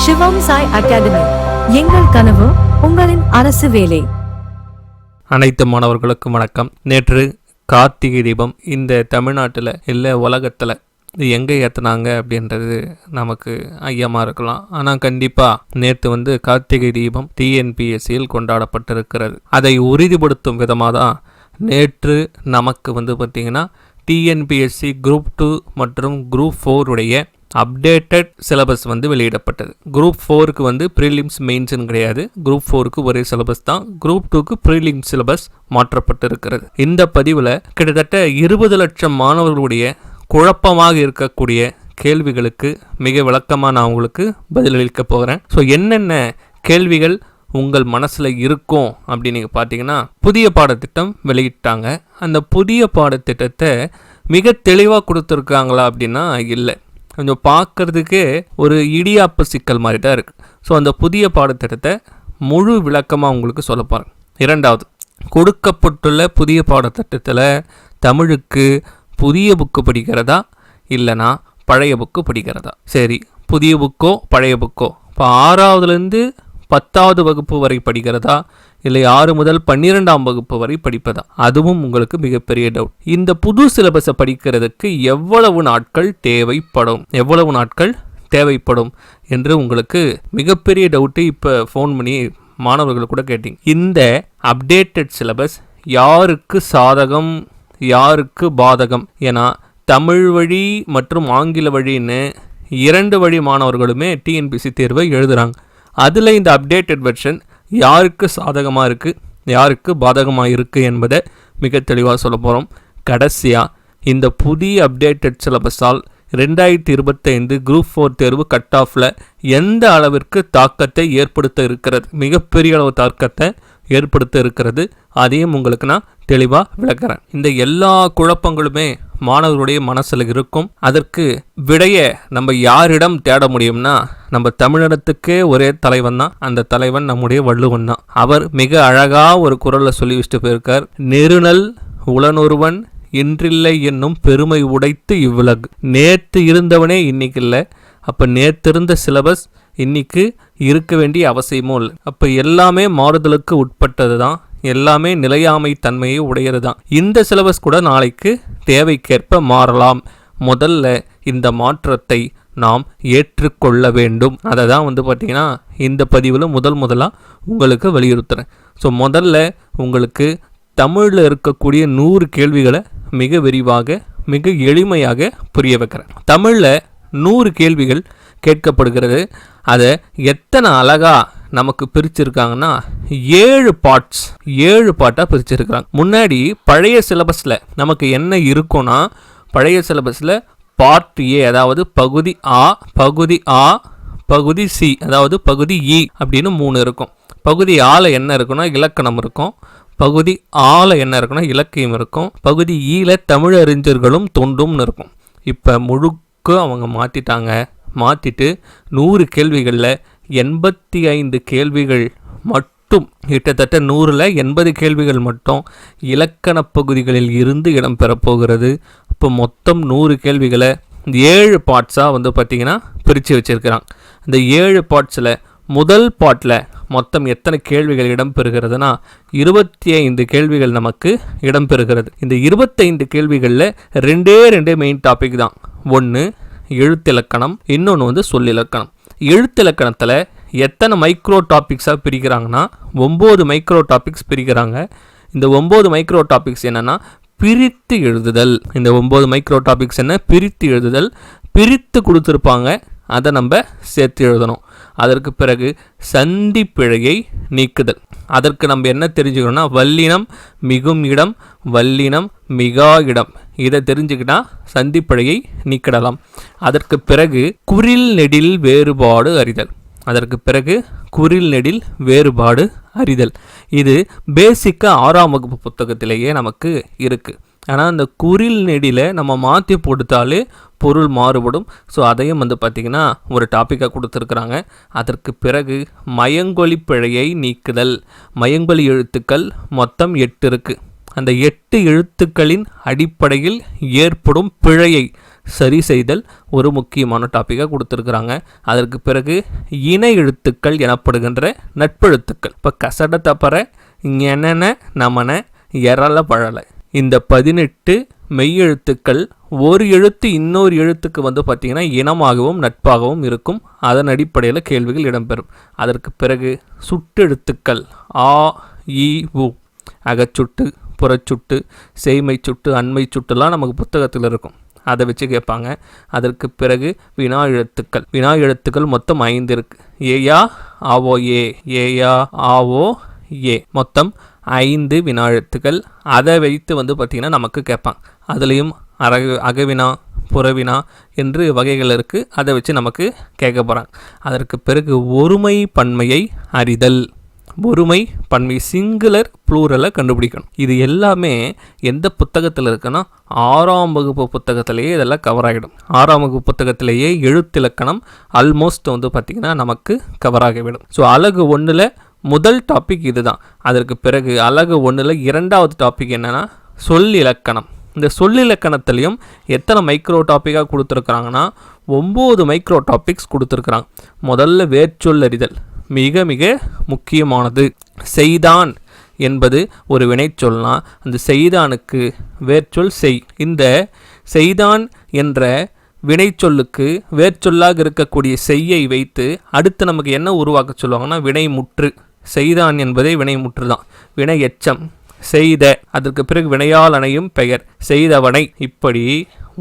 சிவம் Sai academy, எங்கள் கனவு உங்களின் அரசு வேலை. அனைத்து மாணவர்களுக்கும் வணக்கம். நேற்று கார்த்திகை தீபம் இந்த தமிழ்நாட்டில் இல்லை உலகத்தில் எங்கே ஏற்றினாங்க அப்படின்றது நமக்கு ஐயமாக இருக்கலாம். ஆனால் கண்டிப்பாக நேற்று கார்த்திகை தீபம் டிஎன்பிஎஸ்சியில் கொண்டாடப்பட்டிருக்கிறது. அதை உறுதிப்படுத்தும் விதமாக தான் நேற்று நமக்கு பார்த்திங்கன்னா டிஎன்பிஎஸ்சி குரூப் 2 மற்றும் குரூப் 4 உடைய அப்டேட்டட் சிலபஸ் வெளியிடப்பட்டது. குரூப் 4க்கு ப்ரீலிம்ஸ் மெயின்ஸ்னு கிடையாது. குரூப் 4க்கு ஒரே சிலபஸ் தான். குரூப் 2க்கு ப்ரீலிம்ஸ் சிலபஸ் மாற்றப்பட்டிருக்கிறது. இந்த பதிவில் கிட்டத்தட்ட 20 லட்சம் மாணவர்களுடைய குழப்பமாக இருக்கக்கூடிய கேள்விகளுக்கு மிக விளக்கமாக நான் உங்களுக்கு பதிலளிக்க போகிறேன். ஸோ என்னென்ன கேள்விகள் உங்கள் மனசில் இருக்கும் அப்படின்னு நீங்கள் பார்த்தீங்கன்னா, புதிய பாடத்திட்டம் வெளியிட்டாங்க. அந்த புதிய பாடத்திட்டத்தை மிக தெளிவாக கொடுத்துருக்காங்களா அப்படின்னா இல்லை. கொஞ்சம் பார்க்குறதுக்கே ஒரு இடியாப்பு சிக்கல் மாதிரி தான் இருக்குது. ஸோ அந்த புதிய பாடத்திட்டத்தை முழு விளக்கமாக உங்களுக்கு சொல்ல போகிறேன். இரண்டாவது, கொடுக்கப்பட்டுள்ள புதிய பாடத்திட்டத்தில் தமிழுக்கு புதிய புக்கு படிக்கிறதா இல்லைனா பழைய புக்கு படிக்கிறதா? சரி, புதிய புக்கோ பழைய புக்கோ இப்போ 6வதுலேருந்து 10வது வகுப்பு வரை படிக்கிறதா இல்லை 6 முதல் 12ஆம் வகுப்பு வரை படிப்பதா? அதுவும் உங்களுக்கு மிகப்பெரிய டவுட். இந்த புது சிலபஸை படிக்கிறதுக்கு எவ்வளவு நாட்கள் தேவைப்படும் என்று உங்களுக்கு மிகப்பெரிய டவுட்டு. இப்போ ஃபோன் பண்ணி மாணவர்கள் கூட கேட்டீங்க. இந்த அப்டேட்டட் சிலபஸ் யாருக்கு சாதகம் யாருக்கு பாதகம்? ஏன்னா தமிழ் வழி மற்றும் ஆங்கில வழின்னு 2 வழி மாணவர்களுமே டிஎன்பிஎஸ்சி தேர்வை எழுதுகிறாங்க. அதில் இந்த அப்டேட்டட் வெர்ஷன் யாருக்கு சாதகமாக இருக்குது யாருக்கு பாதகமாக இருக்குது என்பதை மிக தெளிவாக சொல்ல போகிறோம். கடைசியாக இந்த புதிய அப்டேட்டட் சிலபஸால் 2025 குரூப் 4 தேர்வு கட் ஆஃபில் எந்த அளவிற்கு தாக்கத்தை ஏற்படுத்த இருக்கிறது, மிகப்பெரிய அளவு தாக்கத்தை ஏற்படுத்த இருக்கிறது, அதையும் உங்களுக்கு நான் தெளிவாக விளக்குறேன். இந்த எல்லா குழப்பங்களுமே மாணவர்களுடைய மனசில் இருக்கும். அதற்கு விடைய நம்ம யாரிடம் தேட முடியும்னா, நம்ம தமிழினத்துக்கே ஒரே தலைவன் தான். அந்த தலைவன் நம்முடைய வள்ளுவன் தான். அவர் மிக அழகாக ஒரு குரலில் சொல்லி வச்சுட்டு போயிருக்கார். நெருநல் உளனொருவன் இன்றில்லை என்னும் பெருமை உடைத்து இவ்வுலகு. நேற்று இருந்தவனே இன்னைக்கு இல்லை. அப்போ நேற்று இருந்த சிலபஸ் இன்னைக்கு இருக்க வேண்டிய அவசியமும் இல்லை. அப்போ எல்லாமே மாறுதலுக்கு உட்பட்டது தான். எல்லாமே நிலையாமை தன்மையை உடையது தான். இந்த சிலபஸ் கூட நாளைக்கு தேவைக்கேற்ப மாறலாம். முதல்ல இந்த மாற்றத்தை நாம் ஏற்றுக்கொள்ள வேண்டும். அதை தான் பார்த்திங்கன்னா இந்த பதிவில் முதலாக உங்களுக்கு வலியுறுத்துகிறேன். ஸோ முதல்ல உங்களுக்கு தமிழில் இருக்கக்கூடிய 100 கேள்விகளை மிக விரிவாக மிக எளிமையாக புரிய வைக்கிறேன். தமிழில் 100 கேள்விகள் கேட்கப்படுகிறது. அதை எத்தனை அழகாக நமக்கு பிரிச்சிருக்காங்கன்னா 7 பார்ட்டாக பிரிச்சிருக்காங்க. முன்னாடி பழைய சிலபஸில் நமக்கு என்ன இருக்கும்னா, பழைய சிலபஸில் பார்ட் ஏ அதாவது பகுதி ஆ, பகுதி சி அதாவது பகுதி இ அப்படின்னு 3 இருக்கும். பகுதி ஆல என்ன இருக்குன்னா இலக்கணம் இருக்கும். பகுதி ஆல என்ன இருக்குன்னா இலக்கியம் இருக்கும். பகுதி ஈல தமிழறிஞர்களும் தொண்டும்னு இருக்கும். இப்போ முழுக்க அவங்க மாற்றிட்டு 100 கேள்விகளில் 85 கேள்விகள் மட்டும், கிட்டத்தட்ட 100ல் 80 கேள்விகள் மட்டும் இலக்கண பகுதிகளில் இருந்து இடம்பெறப்போகிறது. இப்போ மொத்தம் 100 கேள்விகளை 7 பார்ட்ஸாக பார்த்திங்கன்னா பிரித்து வச்சுருக்கிறாங்க. இந்த 7 பார்ட்ஸில் முதல் பார்ட்டில் மொத்தம் எத்தனை கேள்விகள் இடம்பெறுகிறதுனா 25 கேள்விகள் நமக்கு இடம்பெறுகிறது. இந்த 25 கேள்விகளில் 2 மெயின் டாபிக் தான். ஒன்று எழுத்திலக்கணம், இன்னொன்று சொல்லிலக்கணம். எழுத்திலக்கணத்தில் எத்தனை மைக்ரோ டாபிக்ஸாக பிரிக்கிறாங்கன்னா 9 மைக்ரோ டாபிக்ஸ் பிரிக்கிறாங்க. இந்த 9 மைக்ரோ டாபிக்ஸ் என்னென்னா பிரித்து எழுதுதல். இந்த 9 மைக்ரோ டாபிக்ஸ் என்ன? பிரித்து எழுதுதல். பிரித்து கொடுத்துருப்பாங்க, அதை நம்ம சேர்த்து எழுதணும். அதற்கு பிறகு சந்தி பிழையை நீக்குதல். அதற்கு நம்ம என்ன தெரிஞ்சுக்கணும்னா, வல்லினம் மிகும் இடம், வல்லினம் மிகா இடம், இதை தெரிஞ்சுக்கிட்டா சந்தி பிழையை நீக்கிடலாம். அதற்கு பிறகு குறில் நெடில் வேறுபாடு அறிதல். இது பேசிக்காக 6ஆம் வகுப்பு புத்தகத்திலேயே நமக்கு இருக்குது. ஆனால் அந்த குறில் நெடியில் நம்ம மாற்றி போட்டுத்தாலே பொருள் மாறுபடும். ஸோ அதையும் பார்த்திங்கன்னா ஒரு டாப்பிக்காக கொடுத்துருக்குறாங்க. அதற்கு பிறகு மயங்கொலி பிழையை நீக்குதல். மயங்கொலி எழுத்துக்கள் மொத்தம் 8 இருக்குது. அந்த 8 எழுத்துக்களின் அடிப்படையில் ஏற்படும் பிழையை சரி செய்தல் ஒரு முக்கியமான டாப்பிக்காக கொடுத்துருக்குறாங்க. அதற்கு பிறகு இணை எழுத்துக்கள் எனப்படுகின்ற நட்பெழுத்துக்கள். இப்போ கசட தப்பற என்னென்ன நமன எரல பழலை, இந்த 18 மெய்யெழுத்துக்கள் ஒரு எழுத்து இன்னொரு எழுத்துக்கு பார்த்திங்கன்னா இனமாகவும் நட்பாகவும் இருக்கும். அதன் அடிப்படையில் கேள்விகள் இடம்பெறும். அதற்கு பிறகு சுட்டெழுத்துக்கள் ஆ இ உ, அகச்சுட்டு புறச்சுட்டு செய்மை சுட்டு அண்மை சுட்டுலாம் நமக்கு புத்தகத்தில் இருக்கும். அதை வச்சு கேட்பாங்க. அதற்கு பிறகு வினா எழுத்துக்கள் மொத்தம் 5 இருக்குது. ஏயா ஆவோ ஏயா ஆவோ ஏ, மொத்தம் 5 வினா எழுத்துக்கள். அதை வைத்து பார்த்திங்கன்னா நமக்கு கேட்பாங்க. அதுலேயும் அகவினா புறவினா என்று வகைகள் இருக்குது. அதை வச்சு நமக்கு கேட்க போகிறாங்க. அதற்கு பிறகு ஒருமை பன்மையை அறிதல். ஒருமை பன்மை சிங்குலர் ப்ளூரலை கண்டுபிடிக்கணும். இது எல்லாமே எந்த புத்தகத்தில் இருக்குன்னா 6ஆம் வகுப்பு புத்தகத்திலேயே இதெல்லாம் கவர் ஆகிடும். 6ஆம் வகுப்பு புத்தகத்திலேயே எழுத்திலக்கணம் ஆல்மோஸ்ட் பார்த்திங்கன்னா நமக்கு கவர் ஆகிவிடும். ஸோ அலகு 1ல் முதல் டாபிக் இதுதான். அதற்கு பிறகு அலகு 1ல் 2வது டாபிக் என்னென்னா சொல்லிலக்கணம். இந்த சொல்லிலக்கணத்துலேயும் எத்தனை மைக்ரோ டாப்பிக்காக கொடுத்துருக்குறாங்கன்னா 9 மைக்ரோ டாபிக்ஸ் கொடுத்துருக்குறாங்க. முதல்ல வேர்ச்சொல்லறிதல் மிக மிக முக்கியமானது. செய்தான் என்பது ஒரு வினைச்சொல்னா அந்த செய்தானுக்கு வேர்ச்சொல் செய். இந்த செய்தான் என்ற வினைச்சொல்லுக்கு வேர்ச்சொல்லாக இருக்கக்கூடிய செய்யை வைத்து அடுத்து நமக்கு என்ன உருவாக்க சொல்லுவாங்கன்னா வினைமுற்று. செய்தான் என்பதே வினைமுற்று தான். வினை எச்சம் செய்த, அதற்கு பிறகு வினையால் அணையும் பெயர் செய்தவனை, இப்படி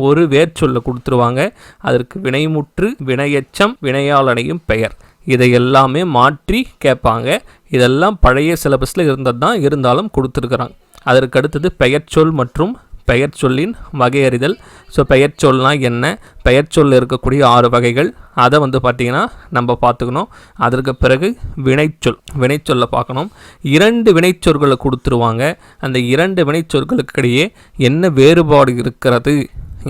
ஒரு வேர்ச்சொல்லை கொடுத்துருவாங்க. அதற்கு வினைமுற்று வினையச்சம் வினையால் அணையும் பெயர், இதை எல்லாமே மாற்றி கேட்பாங்க. இதெல்லாம் பழைய சிலபஸில் இருந்தது தான், இருந்தாலும் கொடுத்துருக்குறாங்க. அதற்கு அடுத்தது பெயர்ச்சொல் மற்றும் பெயர் சொல்லின் வகையறிதல். ஸோ பெயர் சொல்னால் என்ன, பெயர் சொல்ல இருக்கக்கூடிய 6 வகைகள், அதை பார்த்திங்கன்னா நம்ம பார்த்துக்கணும். அதற்கு பிறகு வினைச்சொல்லை பார்க்கணும். 2 வினைச்சொற்களை கொடுத்துருவாங்க. அந்த 2 வினைச்சொற்களுக்கு இடையே என்ன வேறுபாடு இருக்கிறது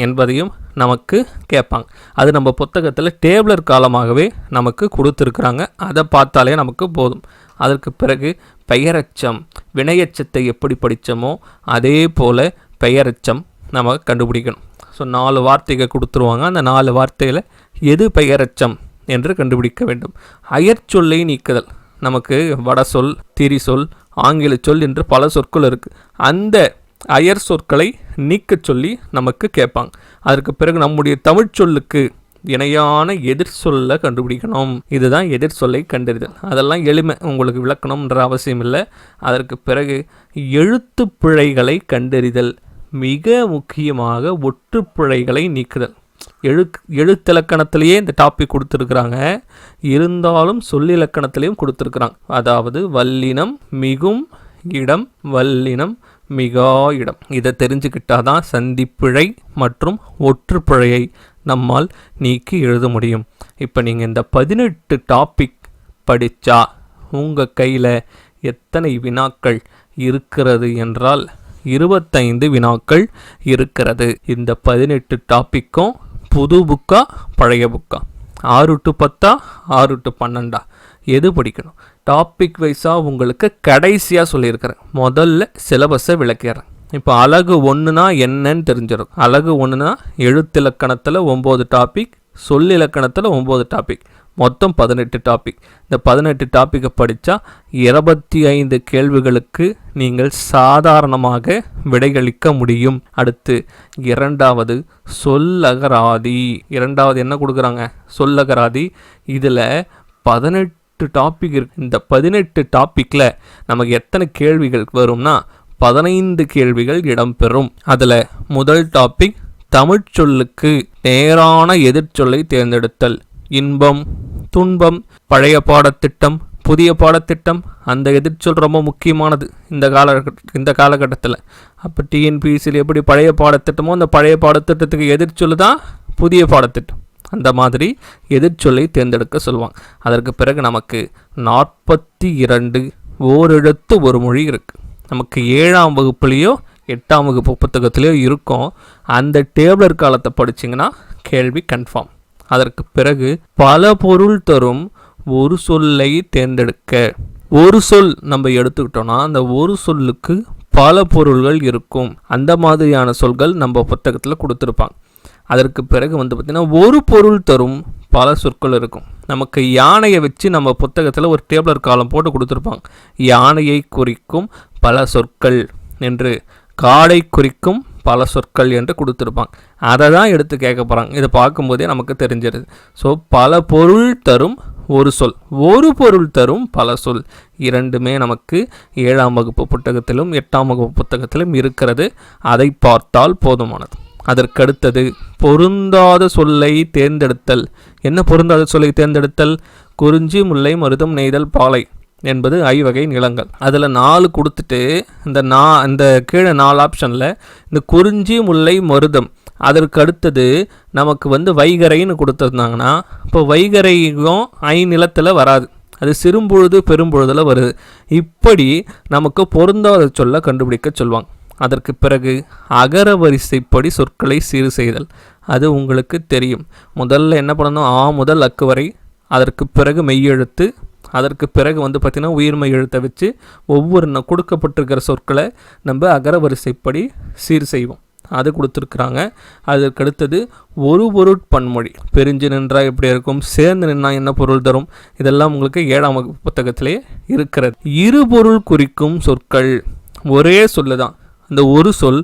என்பதையும் நமக்கு கேட்பாங்க. அது நம்ம புத்தகத்தில் டேபிளர் காலமாகவே நமக்கு கொடுத்துருக்குறாங்க. அதை பார்த்தாலே நமக்கு போதும். அதற்கு பிறகு பெயரச்சம், வினையச்சத்தை எப்படி படித்தோமோ அதே போல் பெயரச்சம் நம்ம கண்டுபிடிக்கணும். ஸோ 4 வார்த்தைகள் கொடுத்துருவாங்க. அந்த 4 வார்த்தையில் எது பெயரச்சம் என்று கண்டுபிடிக்க வேண்டும். அயற்சொல்லை நீக்குதல், நமக்கு வடசொல் திரிசொல் ஆங்கில சொல் என்று பல சொற்கள் இருக்குது. அந்த அயர் சொற்களை நீக்க சொல்லி நமக்கு கேட்பாங்க. அதற்கு பிறகு நம்முடைய தமிழ் சொல்லுக்கு இணையான எதிர் சொல்லை கண்டுபிடிக்கணும். இதுதான் எதிர் சொல்லை கண்டறிதல். அதெல்லாம் எளிமை, உங்களுக்கு விளக்கணும்ன்ற அவசியம் இல்லை. அதற்கு பிறகு எழுத்து பிழைகளை கண்டறிதல், மிக முக்கியமாக ஒற்றுப்பிழைகளை நீக்குதல். எழுத்திலக்கணத்திலேயே இந்த டாபிக் கொடுத்துருக்குறாங்க, இருந்தாலும் சொல்லிலக்கணத்திலையும் கொடுத்துருக்குறாங்க. அதாவது வல்லினம் மிகும் இடம் வல்லினம் மிகா இடம், இதை தெரிஞ்சுக்கிட்டாதான் சந்திப்பிழை மற்றும் ஒற்றுப்பிழையை நம்மால் நீக்கி எழுத முடியும். இப்போ நீங்கள் இந்த 18 டாபிக் படித்தா உங்கள் கையில் எத்தனை வினாக்கள் இருக்கிறது என்றால் 25 வினாக்கள் இருக்கிறது. இந்த 18 டாப்பிக்கும் புது புக்கா பழைய புக்கா, 6 to 10 6 to 12 எது படிக்கணும்? டாபிக் வைஸாக உங்களுக்கு கடைசியாக சொல்லியிருக்கிறேன். முதல்ல சிலபஸை விளக்கிறேன். இப்போ அலகு 1னா என்னன்னு தெரிஞ்சிடும். அலகு 1னா எழுத்திலக்கணத்தில் 9 டாபிக், சொல்லிலக்கணத்தில் 9 டாபிக், மொத்தம் 18 டாபிக். இந்த 18 டாப்பிக்கை படித்தா 25 கேள்விகளுக்கு நீங்கள் சாதாரணமாக விடையளிக்க முடியும். அடுத்து 2வது சொல்லகராதி. 2வது என்ன கொடுக்குறாங்க? சொல்லகராதி. இதில் 18 டாபிக் இருக்கு. இந்த 18 டாப்பிக்கில் நமக்கு எத்தனை கேள்விகள் வரும்னா 15 கேள்விகள் இடம்பெறும். அதில் முதல் டாபிக் தமிழ் சொல்லுக்கு நேரான எதிர்ச்சொல்லை தேர்ந்தெடுத்தல். இன்பம் துன்பம், பழைய பாடத்திட்டம் புதிய பாடத்திட்டம், அந்த எதிர்ச்சொல் ரொம்ப முக்கியமானது இந்த காலகட்டத்தில். அப்போ டிஎன்பிசியில் எப்படி பழைய பாடத்திட்டமோ அந்த பழைய பாடத்திட்டத்துக்கு எதிர்ச்சொல் தான் புதிய பாடத்திட்டம். அந்த மாதிரி எதிர்ச்சொல்லை தேர்ந்தெடுக்க சொல்லுவாங்க. அதற்கு பிறகு நமக்கு 42 ஓரெழுத்து ஒரு மொழி இருக்குது. நமக்கு 7ஆம் வகுப்புலேயோ 8ஆம் வகுப்பு புத்தகத்திலேயோ இருக்கும். அந்த டேபிளர் காலத்தை படிச்சிங்கன்னா கேள்வி கன்ஃபார்ம். அதற்கு பிறகு பல பொருள் தரும் ஒரு சொல்லை தேர்ந்தெடுக்க. ஒரு சொல் நம்ம எடுத்துக்கிட்டோம்னா அந்த ஒரு சொல்லுக்கு பல பொருள்கள் இருக்கும். அந்த மாதிரியான சொல்கள் நம்ம புத்தகத்தில் கொடுத்துருப்பாங்க. அதற்கு பிறகு வந்து பார்த்திங்கன்னா ஒரு பொருள் தரும் பல சொற்கள் இருக்கும். நமக்கு யானையை வச்சு நம்ம புத்தகத்தில் ஒரு டேபிளர் காலம் போட்டு கொடுத்துருப்பாங்க. யானையை குறிக்கும் பல சொற்கள் என்று, காடை குறிக்கும் பல சொற்கள் என்று கொடுத்துருப்பாங்க. அதை தான் எடுத்து கேட்க போகிறாங்க. இதை பார்க்கும்போதே நமக்கு தெரிஞ்சிருது. ஸோ பல பொருள் தரும் ஒரு சொல், ஒரு பொருள் தரும் பல சொல், இரண்டுமே நமக்கு 7ஆம் வகுப்பு புத்தகத்திலும் 8ஆம் வகுப்பு புத்தகத்திலும் இருக்கிறது. அதை பார்த்தால் போதுமானது. அதற்கடுத்தது பொருந்தாத சொல்லை தேர்ந்தெடுத்தல். என்ன பொருந்தாத சொல்லை தேர்ந்தெடுத்தல்? குறிஞ்சி, முல்லை, மருதம், நெய்தல், பாலை என்பது ஐவகை நிலங்கள். அதில் 4 கொடுத்துட்டு இந்த கீழே 4 ஆப்ஷனில் இந்த குறிஞ்சி, முல்லை, மருதம், அதற்கு அடுத்தது நமக்கு வந்து வைகரைன்னு கொடுத்துருந்தாங்கன்னா, இப்போ வைகரையும் நிலத்தில் வராது, அது சிறும்பொழுது பெரும்பொழுதில் வருது. இப்படி நமக்கு பொருந்தாத சொல்ல கண்டுபிடிக்க சொல்லுவாங்க. அதற்கு பிறகு அகர வரிசைப்படி சொற்களை சீர் செய்தல். அது உங்களுக்கு தெரியும். முதல்ல என்ன பண்ணணும்? ஆ முதல் அக்கு வரை, அதற்கு பிறகு மெய்யெழுத்து, அதற்கு பிறகு வந்து பார்த்திங்கன்னா உயிர்மெய் எழுத்தை வச்சு ஒவ்வொரு கொடுக்கப்பட்டிருக்கிற சொற்களை நம்ம அகர வரிசைப்படி சீர் செய்வோம். அது கொடுத்துருக்குறாங்க. அதற்கடுத்தது ஒரு பொருட்பன்மொழி. பிரிஞ்சு நின்றால் எப்படி இருக்கும், சேர்ந்து நின்றால் என்ன பொருள் தரும், இதெல்லாம் உங்களுக்கு 7ஆம் வகுப்பு புத்தகத்திலே இருக்கிறது. இரு பொருள் குறிக்கும் சொற்கள். ஒரே சொல்லு தான், அந்த ஒரு சொல்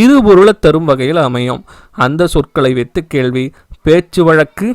இரு பொருளை தரும் வகையில் அமையும். அந்த சொற்களை வைத்து கேள்வி. பேச்சு வழக்கு,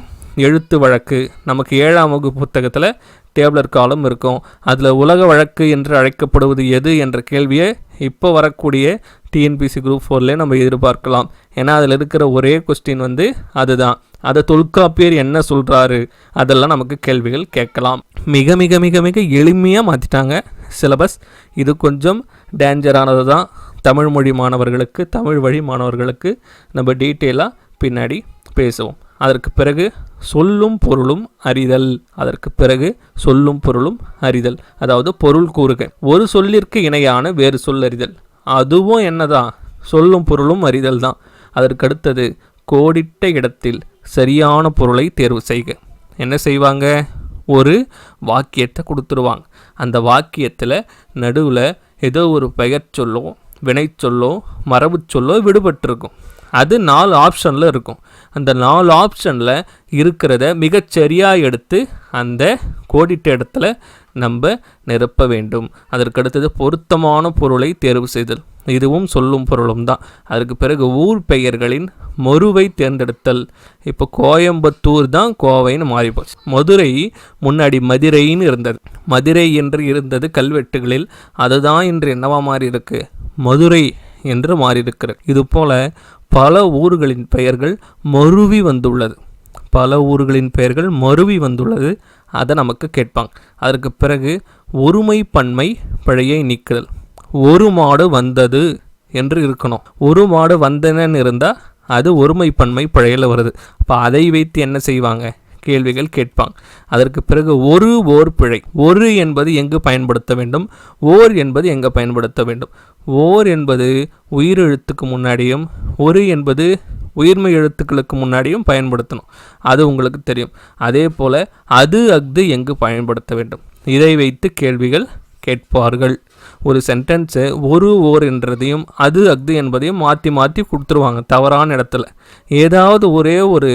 எழுத்து வழக்கு. நமக்கு 7ஆம் வகுப்பு புத்தகத்தில் டேபிளர் காலம் இருக்கும். அதில் உலக வழக்கு என்று அழைக்கப்படுவது எது என்ற கேள்வியை இப்போ வரக்கூடிய டிஎன்பிசி குரூப் 4லே நம்ம எதிர்பார்க்கலாம். ஏன்னா அதில் இருக்கிற ஒரே கொஸ்டின் வந்து அதுதான். அதை தொல்காப்பியர் என்ன சொல்கிறாரு, அதெல்லாம் நமக்கு கேள்விகள் கேட்கலாம். மிக மிக மிக மிக எளிமையாக மாற்றிட்டாங்க சிலபஸ். இது கொஞ்சம் டேஞ்சரானது தான் தமிழ் மொழி மாணவர்களுக்கு, தமிழ் வழி மாணவர்களுக்கு. நம்ம டீட்டெயிலாக பின்னாடி பேசுவோம். அதற்கு பிறகு சொல்லும் பொருளும் அறிதல். அதற்கு பிறகு சொல்லும் பொருளும் அறிதல், அதாவது பொருள் கூறுக. ஒரு சொல்லிற்கு இணையான வேறு சொல் அறிதல், அதுவும் என்னதான், சொல்லும் பொருளும் அறிதல் தான். அதற்கடுத்தது கோடிட்ட இடத்தில் சரியான பொருளை தேர்வு செய்க. என்ன செய்வாங்க? ஒரு வாக்கியத்தை கொடுத்துருவாங்க. அந்த வாக்கியத்தில் நடுவில் ஏதோ ஒரு பெயர் சொல்லோ, வினை சொல்லோ, மரபு சொல்லோ விடுபட்டிருக்கும். அது 4 ஆப்ஷனில் இருக்கும். அந்த 4 ஆப்ஷனில் இருக்கிறத மிகச்சரியாக எடுத்து அந்த கோடிட்ட இடத்துல நம்ம நிரப்ப வேண்டும். அதற்கடுத்தது பொருத்தமான பொருளை தேர்வு செய்தல். இதுவும் சொல்லும் பொருளும் தான். அதற்கு பிறகு ஊர் பெயர்களின் மொருவை தேர்ந்தெடுத்தல். இப்போ கோயம்புத்தூர் தான் கோவைன்னு மாறிப்போச்சு. மதுரை முன்னாடி மதுரைன்னு இருந்தது. மதுரை என்று இருந்தது கல்வெட்டுகளில். அதுதான் இன்று என்னவா மாறி இருக்கு? மதுரை என்று மாறியிருக்கிறது. இதுபோல் பல ஊர்களின் பெயர்கள் மருவி வந்துள்ளது. பல ஊர்களின் பெயர்கள் மருவி வந்துள்ளது. அதை நமக்கு கேட்பாங்க. அதற்கு பிறகு ஒருமை பன்மை பிழையை நீக்குதல். ஒரு மாடு வந்தது என்று இருக்கணும். ஒரு மாடு வந்தனன்னு இருந்தால் அது ஒருமை பன்மை பிழையில் வருது. அப்போ அதை வைத்து என்ன செய்வாங்க? கேள்விகள் கேட்பாங்க. அதற்கு பிறகு ஓர் பிழை. ஒரு என்பது எங்கு பயன்படுத்த வேண்டும், ஓர் என்பது எங்கே பயன்படுத்த வேண்டும். ஓர் என்பது உயிரெழுத்துக்கு முன்னாடியும், ஒரு என்பது உயிர்மை எழுத்துக்களுக்கு முன்னாடியும் பயன்படுத்தணும். அது உங்களுக்கு தெரியும். அதே போல் அது அஃது எங்கு பயன்படுத்த வேண்டும். இதை வைத்து கேள்விகள் கேட்பார்கள். ஒரு சென்டென்ஸை ஓர் என்றதையும் அது அஃது என்பதையும் மாற்றி மாற்றி கொடுத்துருவாங்க தவறான இடத்துல. ஏதாவது ஒரே ஒரு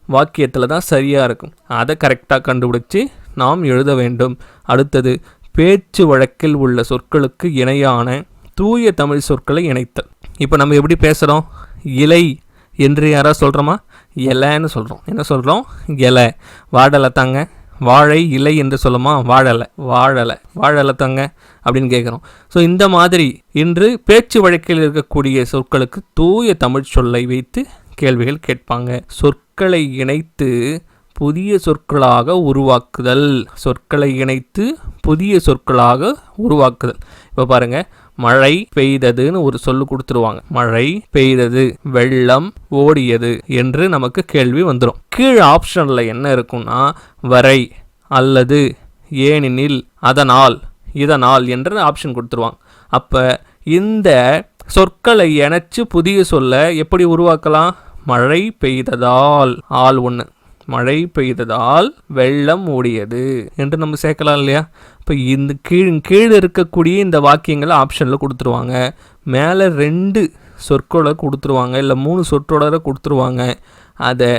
வாக்கியத்தில் தான் சரியாக இருக்கும். அதை கரெக்டாக கண்டுபிடிச்சி நாம் எழுத வேண்டும். அடுத்தது பேச்சு வழக்கில் உள்ள சொற்களுக்கு இணையான தூய தமிழ் சொற்களை இணைத்தல். இப்போ நம்ம எப்படி பேசுகிறோம்? இலை என்று யாராவது சொல்கிறோமா? இலைன்னு சொல்கிறோம். என்ன சொல்கிறோம்? இலை. வாழலை தாங்க, வாழை இலை என்று சொல்லுமா? வாழலை தாங்க அப்படின்னு கேட்குறோம். ஸோ இந்த மாதிரி இன்று பேச்சு வழக்கில் இருக்கக்கூடிய சொற்களுக்கு தூய தமிழ் சொல்லை வைத்து கேள்விகள் கேட்பாங்க. சொற்களை இணைத்து புதிய சொற்களாக உருவாக்குதல். சொற்களை இணைத்து புதிய சொற்களாக உருவாக்குதல். இப்போ பாருங்கள், மழை பெய்ததுன்னு ஒரு சொல்லு கொடுத்துருவாங்க. மழை பெய்தது, வெள்ளம் ஓடியது என்று நமக்கு கேள்வி வந்துடும். கீழ் ஆப்ஷனில் என்ன இருக்குன்னா வரை, அல்லது, ஏனெனில், அதனால், இதனால் என்ற ஆப்ஷன் கொடுத்துருவாங்க. அப்போ இந்த சொற்களை இணைச்சு புதிய சொல்ல எப்படி உருவாக்கலாம்? மழை பெய்ததால், ஆள் ஒன்று, மழை பெய்ததால் வெள்ளம் ஓடியது என்று நம்ம சேர்க்கலாம் இல்லையா? இப்போ இந்த கீழே இருக்கக்கூடிய இந்த வாக்கியங்களை ஆப்ஷனில் கொடுத்துருவாங்க. மேலே 2 சொற்கொடர் கொடுத்துருவாங்க, இல்லை 3 சொற்றொடரை கொடுத்துருவாங்க. அதை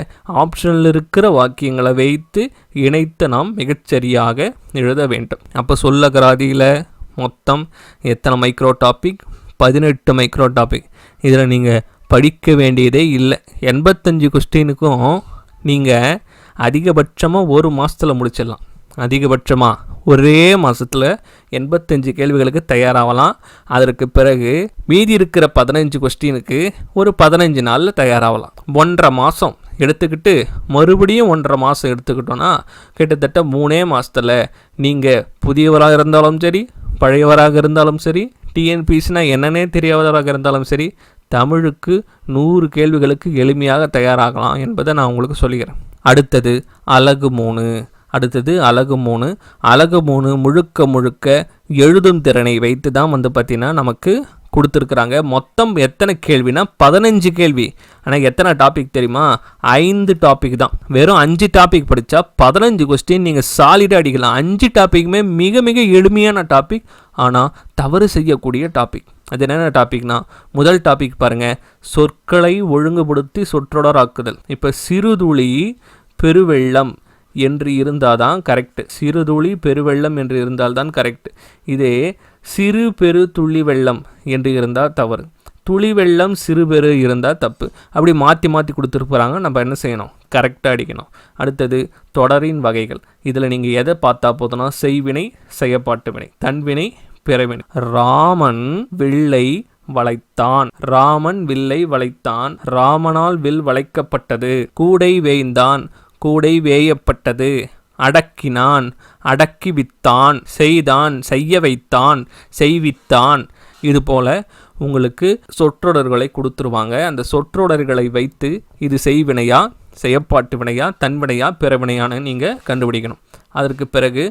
ஆப்ஷனில் இருக்கிற வாக்கியங்களை வைத்து இணைத்து நாம் மிகச்சரியாக எழுத வேண்டும். அப்போ சொல்லகராதியில் மொத்தம் எத்தனை மைக்ரோ டாபிக்? 18 micro topic. இதில் நீங்கள் படிக்க வேண்டியதே இல்லை. 85 கொஸ்டினுக்கும் நீங்கள் அதிகபட்சமாக ஒரு மாதத்தில் முடிச்சிடலாம். அதிகபட்சமாக ஒரே மாதத்தில் 85 கேள்விகளுக்கு தயாராகலாம். அதற்கு பிறகு மீதி இருக்கிற 15 கொஸ்டினுக்கு ஒரு 15 நாளில் தயாராகலாம். 1.5 மாதம் எடுத்துக்கிட்டு மறுபடியும் 1.5 மாதம் எடுத்துக்கிட்டோன்னா கிட்டத்தட்ட 3 மாதத்தில் நீங்கள் புதியவராக இருந்தாலும் சரி, பழையவராக இருந்தாலும் சரி, டிஎன்பிசினா என்னன்னே தெரியாதவராக இருந்தாலும் சரி, தமிழுக்கு 100 கேள்விகளுக்கு எளிமையாக தயாராகலாம் என்பதை நான் உங்களுக்கு சொல்லிக்கிறேன். அடுத்தது அலகு 3. அலகு 3 முழுக்க எழுதும் திறனை வைத்து தான் பார்த்திங்கன்னா நமக்கு கொடுத்துருக்குறாங்க. மொத்தம் எத்தனை கேள்வினா 15 கேள்வி. ஆனால் எத்தனை டாபிக் தெரியுமா? 5 டாபிக் தான். வெறும் 5 டாபிக் படித்தா 15 கொஸ்டின் நீங்கள் சாலிடாக அடிக்கலாம். 5 டாப்பிக்குமே மிக மிக எளிமையான டாபிக், ஆனால் தவறு செய்யக்கூடிய டாபிக். அது என்னென்ன டாபிக்னா, முதல் டாபிக் பாருங்கள், சொற்களை ஒழுங்குபடுத்தி சொற்றொடராக்குதல். இப்போ சிறுதுளி பெருவெள்ளம் என்று இருந்தால் தான் கரெக்டு. சிறுதுளி பெருவெள்ளம் என்று இருந்தால் தான் கரெக்டு. இதே சிறு பெரு துளி வெள்ளம் என்று இருந்தால் தவறு. துளி வெள்ளம் சிறு பெரு இருந்தால் தப்பு. அப்படி மாற்றி கொடுத்துருப்பாங்க. நம்ம என்ன செய்யணும்? கரெக்டாக அடிக்கணும். அடுத்தது தொடரின் வகைகள். இதில் நீங்கள் எதை பார்த்தா போதுன்னா, செய்வினை, செயப்பாட்டு வினை, தன்வினை, பிறவினை. ராமன் வில்லை வளைத்தான். ராமன் வில்லை வளைத்தான். ராமனால் வில் வளைக்கப்பட்டது. கூடை வேய்ந்தான். கூடை வேயப்பட்டது. அடக்கினான். அடக்கி வித்தான். செய்தான். செய்ய வைத்தான். செய்வித்தான். இதுபோல் உங்களுக்கு சொற்றொடர்களை கொடுத்துருவாங்க. அந்த சொற்றொடர்களை வைத்து இது செய்வினையா, செயற்பாட்டு வினையா, தன்வினையா, பிறவினையான்னு நீங்கள் கண்டுபிடிக்கணும். அதற்கு பிறகு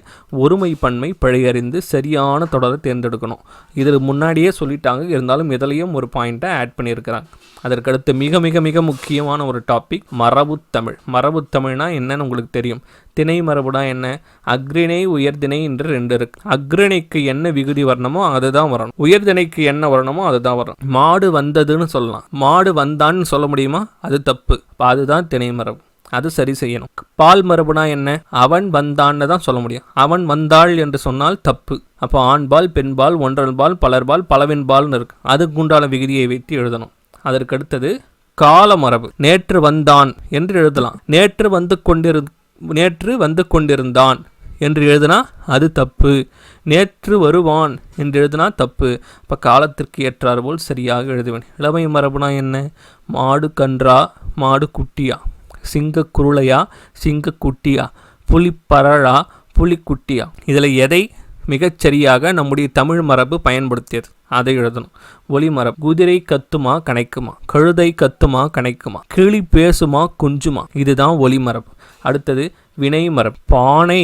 ஒருமை பன்மை பிழையறிந்து சரியான தொடரை தேர்ந்தெடுக்கணும். இதில் முன்னாடியே சொல்லிட்டாங்க, இருந்தாலும் இதிலையும் ஒரு பாயிண்ட்டை ஆட் பண்ணியிருக்கிறாங்க. அதற்கடுத்து மிக மிக மிக முக்கியமான ஒரு டாபிக் மரபுத்தமிழ். மரபுத்தமிழ்னா என்னன்னு உங்களுக்கு தெரியும். திணை மரபுனா என்ன? அக்ரிணை உயர்திணை என்று 2 இருக்கு. அக்ரிணைக்கு என்ன விகுதி வரணுமோ அதுதான் வரணும். உயர்திணைக்கு என்ன வரணுமோ அதுதான் வரணும். மாடு வந்ததுன்னு சொல்லலாம். மாடு வந்தான்னு சொல்ல முடியுமா? அது தப்பு. அதுதான் திணை மரபு. அது சரி செய்யணும். பால் மரபுனா என்ன? அவன் வந்தான்னு தான் சொல்ல முடியும். அவன் வந்தாள் என்று சொன்னால் தப்பு. அப்போ ஆண்பால், பெண்பால், ஒன்றன்பால், பலர்பால், பலவின்பால்னு இருக்கு. அதுக்கு உண்டான விகுதியை வைத்து எழுதணும். அதற்கடுத்தது கால மரபு. நேற்று வந்தான் என்று எழுதலாம். நேற்று வந்து கொண்டிருந்தான் என்று எழுதினா அது தப்பு. நேற்று வருவான் என்று எழுதினா தப்பு. இப்போ காலத்திற்கு ஏற்றாறு போல் சரியாக எழுதுவேன். இளமை மரபுனா என்ன? மாடு கன்றா, மாடு குட்டியா, சிங்க குருளையா, சிங்க குட்டியா, புலி பரழா, புலி குட்டியா. இதில் எதை மிகச்சரியாக நம்முடைய தமிழ் மரபு பயன்படுத்தியது அதை எழுதணும். ஒலி மரபு. குதிரை கத்துமா கணைக்குமா, கழுதை கத்துமா கணைக்குமா, கிளி பேசுமா குஞ்சுமா. இதுதான் ஒலி மரபு. அடுத்தது வினை மரபு. பானை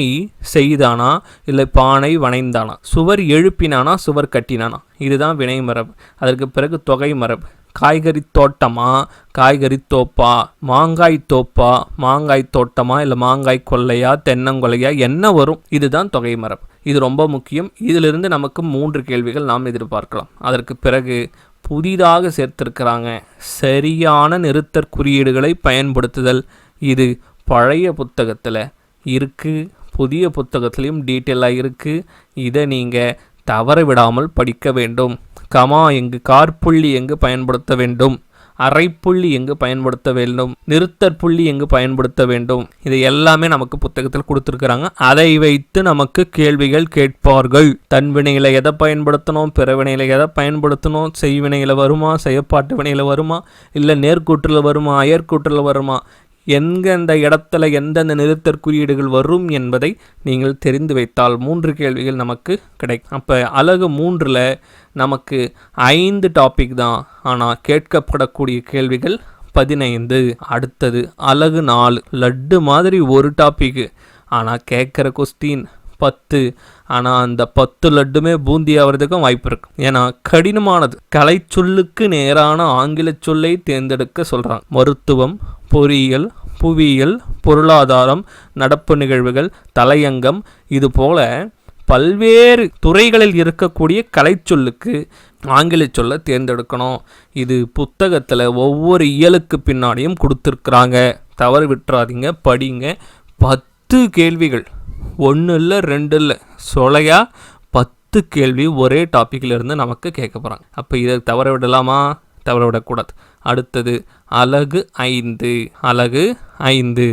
செய்தானா இல்லை பானை வணைந்தானா, சுவர் எழுப்பினானா சுவர் கட்டினானா. இதுதான் வினை மரபு. அதற்கு பிறகு தொகை மரபு. காய்கறி தோட்டமா, காய்கறி தோப்பா, மாங்காய் தோப்பா, மாங்காய் தோட்டமா, இல்லை மாங்காய் கொல்லையா, தென்னங்கொல்லையா, என்ன வரும்? இதுதான் தொகை மரபு. இது ரொம்ப முக்கியம். இதிலிருந்து நமக்கு 3 கேள்விகள் நாம் எதிர்பார்க்கலாம். அதற்கு பிறகு புதிதாக சேர்த்திருக்கிறாங்க சரியான நிறுத்தற் குறியீடுகளை பயன்படுத்துதல். இது பழைய புத்தகத்தில் இருக்குது, புதிய புத்தகத்திலையும் டீட்டெயிலாக இருக்குது. இதை நீங்கள் தவற விடாமல் படிக்க வேண்டும். கமா எங்கு, காற்புள்ளி எங்கு பயன்படுத்த வேண்டும், அரைப்புள்ளி எங்கு பயன்படுத்த வேண்டும், நிறுத்தற்புள்ளி எங்கு பயன்படுத்த வேண்டும். இது எல்லாமே நமக்கு புத்தகத்தில் கொடுத்துருக்குறாங்க. அதை வைத்து நமக்கு கேள்விகள் கேட்பார்கள். தன்வினையில் எதை பயன்படுத்தணும், பிறவினையில் எதை பயன்படுத்தணும், செய்வினையில் வருமா, செயற்பாட்டு வினையில் வருமா, இல்லை நேர்கூற்றில் வருமா, அயற்கூற்றில் வருமா, எந்தெந்த இடத்துல எந்தெந்த நிறுத்தற் குறியீடுகள் வரும் என்பதை நீங்கள் தெரிந்து வைத்தால் 3 கேள்விகள் நமக்கு கிடைக்கும். அப்போ அலகு 3ல் நமக்கு 5 டாபிக் தான், ஆனால் கேட்கப்படக்கூடிய கேள்விகள் 15. அடுத்தது அலகு 4. லட்டு மாதிரி ஒரு டாபிக்கு, ஆனால் கேட்குற கொஸ்டின் 10. ஆனால் அந்த 10 லட்டுமே பூந்தி ஆகிறதுக்கும் வாய்ப்பு இருக்கு. ஏன்னா கடினமானது. கலை சொல்லுக்கு நேரான ஆங்கில சொல்லை தேர்ந்தெடுக்க சொல்கிறாங்க. மருத்துவம், பொறியியல், புவியியல், பொருளாதாரம், நடப்பு நிகழ்வுகள், தலையங்கம், இது போல பல்வேறு துறைகளில் இருக்கக்கூடிய கலை சொல்லுக்கு ஆங்கில சொல்ல தேர்ந்தெடுக்கணும். இது புத்தகத்தில் ஒவ்வொரு இயலுக்கு பின்னாடியும் கொடுத்துருக்குறாங்க, தவறு விட்டுறாதீங்க, படிங்க. 10 கேள்விகள், 1 இல்லை 2 இல்லை, சொலையா 10 கேள்வி ஒரே டாப்பிக்கில் இருந்து நமக்கு கேட்க போகிறாங்க. அப்போ இதை தவற விடலாமா? தவற விடக்கூடாது. அடுத்தது அலகு 5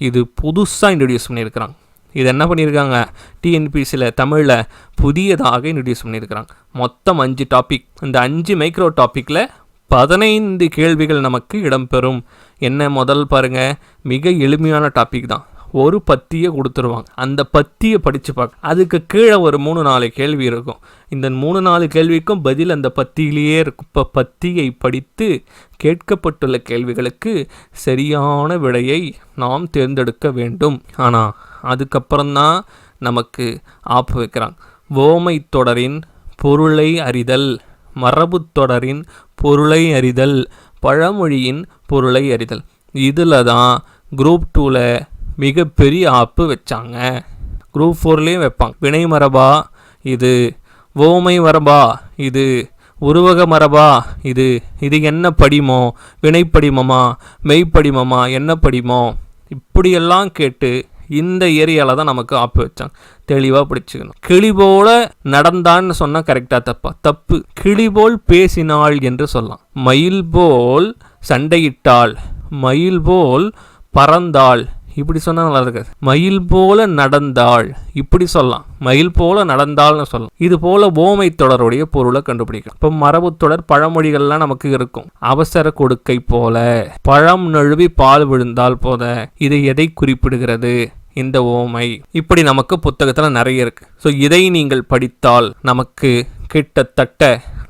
இது புதுசாக இன்ட்ரடியூஸ் பண்ணியிருக்கிறாங்க. இது என்ன பண்ணியிருக்காங்க, டிஎன்பிசியில் தமிழில் புதியதாக இன்ட்ரடியூஸ் பண்ணியிருக்கிறாங்க. மொத்தம் 5 டாபிக். இந்த 5 மைக்ரோ டாப்பிக்கில் 15 கேள்விகள் நமக்கு இடம்பெறும். என்ன முதல் பாருங்கள், மிக எளிமையான டாபிக் தான். ஒரு பத்தியை கொடுத்துருவாங்க, அந்த பத்தியை படித்து பார்க்க, அதுக்கு கீழே ஒரு 3-4 கேள்வி இருக்கும். இந்த 3-4 கேள்விக்கும் பதில் அந்த பத்தியிலேயே இருக்கும். இப்போ பத்தியை படித்து கேட்கப்பட்டுள்ள கேள்விகளுக்கு சரியான விடையை நாம் தேர்ந்தெடுக்க வேண்டும். ஆனால் அதுக்கப்புறம்தான் நமக்கு ஆப்பு வைக்கிறாங்க. ஓமை தொடரின் பொருளை அறிதல், மரபு தொடரின் பொருளை அறிதல், பழமொழியின் பொருளை அறிதல். இதில் தான் குரூப் 2ல் மிகப்பெரிய ஆப்பு வச்சாங்க. குரூப் 4லேயும் வைப்பாங்க. வினை மரபா இது, ஓமை மரபா இது, உருவக மரபா இது, இது என்ன படிமோ, வினைப்படிமமா, மெய்ப்படிமமா, என்ன படிமோ, இப்படியெல்லாம் கேட்டு இந்த ஏரியாவில் தான் நமக்கு ஆப்பு வச்சாங்க. தெளிவாக பிடிச்சிக்கணும். கிளி போல நடந்தான்னு சொன்னால் கரெக்டாக தப்பா? தப்பு. கிளி போல் பேசினாள் என்று சொல்லலாம். மயில் போல் சண்டையிட்டாள், மயில் போல் பறந்தாள், இப்படி சொன்னால் நல்லா இருக்காது. மயில் போல நடந்தாள் இப்படி சொல்லலாம், மயில் போல நடந்தாள்னு சொல்லலாம். இது போல ஓமை தொடருடைய பொருளை கண்டுபிடிக்கும். இப்போ மரபு தொடர் பழமொழிகள்லாம் நமக்கு இருக்கும். அவசர கொடுக்கை போல, பழம் நழுவி பால் விழுந்தால் போல, இது எதை குறிப்பிடுகிறது? இந்த ஓமை. இப்படி நமக்கு புத்தகத்தில் நிறைய இருக்கு. ஸோ இதை நீங்கள் படித்தால் நமக்கு கிட்டத்தட்ட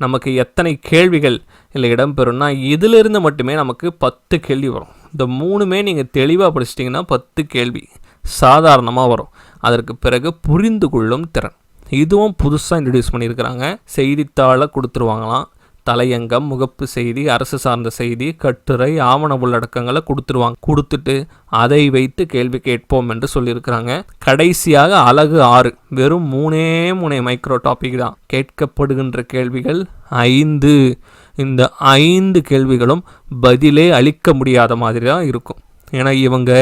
நமக்கு எத்தனை கேள்விகள் இல்லை இடம்பெறும்னா, இதிலிருந்து மட்டுமே நமக்கு 10 கேள்வி வரும். இந்த 3மே நீங்கள் தெளிவாக படிச்சிட்டிங்கன்னா 10 கேள்வி சாதாரணமாக வரும். அதற்கு பிறகு புரிந்து கொள்ளும் திறன், இதுவும் புதுசாக இன்ட்ரடியூஸ் பண்ணியிருக்கிறாங்க. செய்தித்தாளை கொடுத்துருவாங்களாம். தலையங்கம், முகப்பு செய்தி, அரசு சார்ந்த செய்தி, கட்டுரை, ஆவண உள்ளடக்கங்களை கொடுத்துட்டு அதை வைத்து கேள்வி கேட்போம் என்று சொல்லியிருக்கிறாங்க. கடைசியாக அலகு 6 வெறும் 3 மைக்ரோ டாபிக் தான். கேட்கப்படுகின்ற கேள்விகள் 5. இந்த 5 கேள்விகளும் பதிலே அளிக்க முடியாத மாதிரி தான் இருக்கும். ஏன்னா இவங்க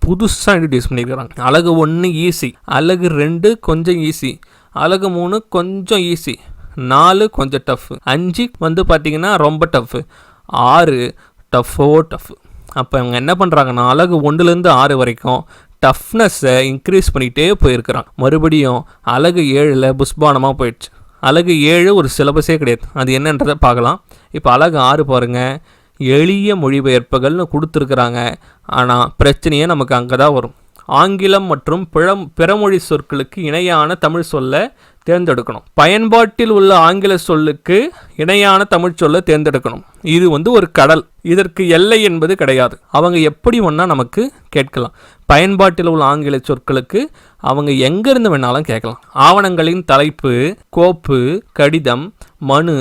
புதுசாக இன்ட்ரடியூஸ் பண்ணியிருக்கிறாங்க. அலகு 1 ஈஸி, அலகு 2 கொஞ்சம் ஈஸி, அலகு 3 கொஞ்சம் ஈஸி, 4 கொஞ்சம் டஃப், 5 பார்த்தீங்கன்னா ரொம்ப டஃப், 6 டஃப். அப்போ இவங்க என்ன பண்ணுறாங்கன்னா, அலகு 1லேருந்து 6 வரைக்கும் டஃப்னஸை இன்க்ரீஸ் பண்ணிகிட்டே போயிருக்கிறாங்க. மறுபடியும் அலகு 7ல் புஷ்பானமாக போயிடுச்சு. அலகு 7 ஒரு சிலபஸே கிடையாது, அது என்னன்றதை பார்க்கலாம். இப்போ அலகு 6 பாருங்கள், எளிய மொழிபெயர்ப்புகள்னு கொடுத்துருக்குறாங்க. ஆனால் பிரச்சனையே நமக்கு அங்கே தான் வரும். ஆங்கிலம் மற்றும் பிறமொழி சொற்களுக்கு இணையான தமிழ் சொல்ல தேர்ந்தெடுக்கணும். பயன்பாட்டில் உள்ள ஆங்கில சொல்லுக்கு இணையான தமிழ் சொல்ல தேர்ந்தெடுக்கணும். இது ஒரு கடல், இதற்கு எல்லை என்பது கிடையாது. அவங்க எப்படி ஒன்றா நமக்கு கேட்கலாம். பயன்பாட்டில் உள்ள ஆங்கில சொற்களுக்கு அவங்க எங்கேருந்து வேணாலும் கேட்கலாம். ஆவணங்களின் தலைப்பு, கோப்பு, கடிதம், மனு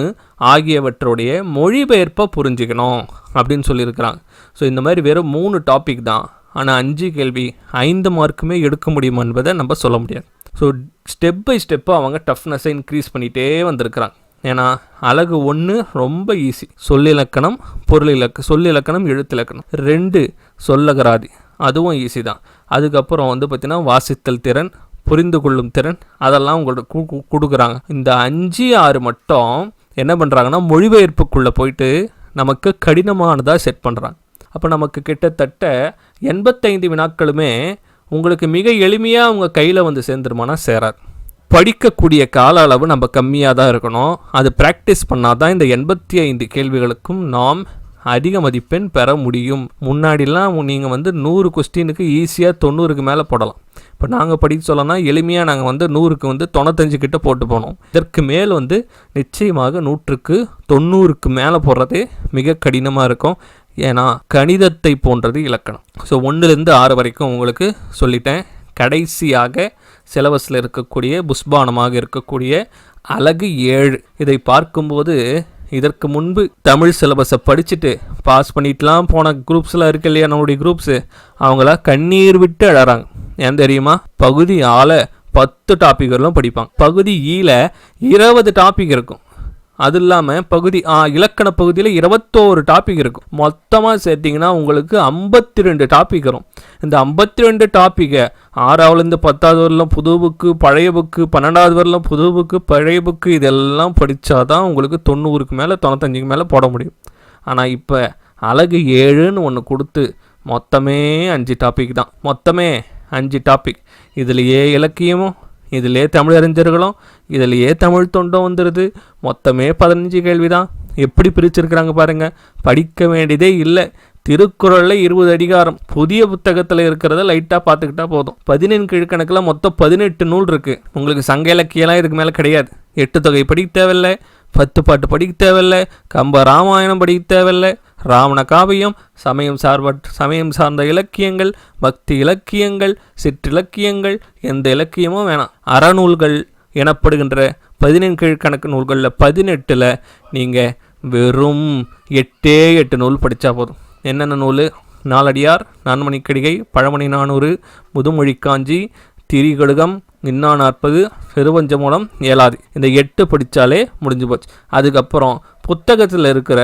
ஆகியவற்றுடைய மொழிபெயர்ப்பை புரிஞ்சுக்கணும் அப்படின்னு சொல்லியிருக்கிறாங்க. ஸோ இந்த மாதிரி வெறும் 3 டாபிக் தான். ஆனால் 5 கேள்வி 5 மார்க்குமே எடுக்க முடியுமா என்பதை நம்ம சொல்ல முடியாது. ஸோ ஸ்டெப் பை ஸ்டெப்பாக அவங்க டஃப்னஸை இன்க்ரீஸ் பண்ணிகிட்டே வந்திருக்கிறாங்க. ஏன்னா அலகு 1 ரொம்ப ஈஸி, சொல்லிலக்கணம், சொல்லிலக்கணம், எழுத்திலக்கணம். 2 சொல்லகராதி, அதுவும் ஈஸி தான். அதுக்கப்புறம் பார்த்திங்கன்னா வாசித்தல் திறன், புரிந்து கொள்ளும் திறன், அதெல்லாம் உங்களுக்கு கொடுக்குறாங்க. இந்த 5, 6 மட்டும் என்ன பண்ணுறாங்கன்னா மொழிபெயர்ப்புக்குள்ளே போயிட்டு நமக்கு கடினமானதாக செட் பண்ணுறாங்க. அப்போ நமக்கு கிட்டத்தட்ட 85 வினாக்களுமே உங்களுக்கு மிக எளிமையாக உங்கள் கையில் சேர்ந்துருமானா சேராது. படிக்கக்கூடிய கால அளவு நம்ம கம்மியாக தான் இருக்கணும். அது ப்ராக்டிஸ் பண்ணால் தான் இந்த 85 கேள்விகளுக்கும் நாம் அதிக மதிப்பெண் பெற முடியும். முன்னாடிலாம் நீங்கள் 100 கொஸ்டினுக்கு ஈஸியாக 90க்கு மேலே போடலாம். இப்போ நாங்கள் படிக்க சொல்லலாம் எளிமையாக நாங்கள் 100க்கு 95 கிட்ட போட்டு போனோம். இதற்கு மேல் நிச்சயமாக 100க்கு 90க்கு மேலே போடுறதே மிக கடினமாக இருக்கும். ஏன்னா கணிதத்தை போன்றது இலக்கணம். ஸோ 1லேருந்து 6 வரைக்கும் உங்களுக்கு சொல்லிட்டேன். கடைசியாக சிலபஸில் இருக்கக்கூடிய புஷ்பானமாக இருக்கக்கூடிய அலகு 7 இதை பார்க்கும்போது, இதற்கு முன்பு தமிழ் சிலபஸை படிச்சுட்டு பாஸ் பண்ணிட்டுலாம் போன குரூப்ஸ்லாம் இருக்கு இல்லையா, நம்மளுடைய குரூப்ஸு, அவங்களாம் கண்ணீர் விட்டு அழறாங்க. ஏன் தெரியுமா? பகுதி ஆல 10 டாபிக்களும் படிப்பாங்க. பகுதி ஈல 20 டாபிக் இருக்கும். அது இல்லாமல் பகுதி இலக்கண பகுதியில் 21 டாபிக் இருக்கும். மொத்தமாக சேர்த்திங்கன்னா உங்களுக்கு 52 டாபிக் வரும். இந்த 52 டாப்பிக்கை 6ஆவதுலேருந்து 10ஆவது வரலாம் புது புக்கு, பழைய புக்கு, 12ஆவது வரலாம் புது புக்கு, பழைய புக்கு, இதெல்லாம் படித்தா தான் உங்களுக்கு 90க்கு மேலே 95க்கு மேலே போட முடியும். ஆனால் இப்போ அழகு 7ன்னு ஒன்று கொடுத்து மொத்தமே 5 டாபிக் தான். மொத்தமே 5 டாபிக். இதுலேயே இலக்கியமும், இதிலே தமிழறிஞர்களும், இதிலேயே தமிழ் தொண்டும் வந்துடுது. மொத்தமே 15 கேள்வி தான். எப்படி பிரிச்சிருக்கிறாங்க பாருங்கள். படிக்க வேண்டியதே இல்லை. திருக்குறளில் 20 அதிகாரம் புதிய புத்தகத்தில் இருக்கிறத லைட்டாக பார்த்துக்கிட்டா போதும். 15 கீழ்கணக்கில் மொத்தம் 18 நூல் இருக்குது. உங்களுக்கு சங்க இலக்கியெல்லாம் இதுக்கு மேலே கிடையாது. 8 தொகை படிக்க தேவையில்லை, 10 பாட்டு படிக்க தேவையில்லை, கம்ப ராமாயணம் படிக்க தேவையில்லை, ராவண காவியம், சமயம் சார்ந்த இலக்கியங்கள், பக்தி இலக்கியங்கள், சிற்றிலக்கியங்கள், எந்த இலக்கியமும் வேணாம். அறநூல்கள் எனப்படுகின்ற 15 கீழ்கணக்கு நூல்களில் 18ல் நீங்கள் வெறும் 8 நூல் படித்தா போதும். என்னென்ன நூல்? நாலடியார், நான்மணிக்கடிகை, பழமணி 400, முதுமொழி காஞ்சி, திரிகடுகம், இன்னா 40, பெருவஞ்சமூலம், ஏலாதி. இந்த 8 படித்தாலே முடிஞ்சு போச்சு. அதுக்கப்புறம் புத்தகத்தில் இருக்கிற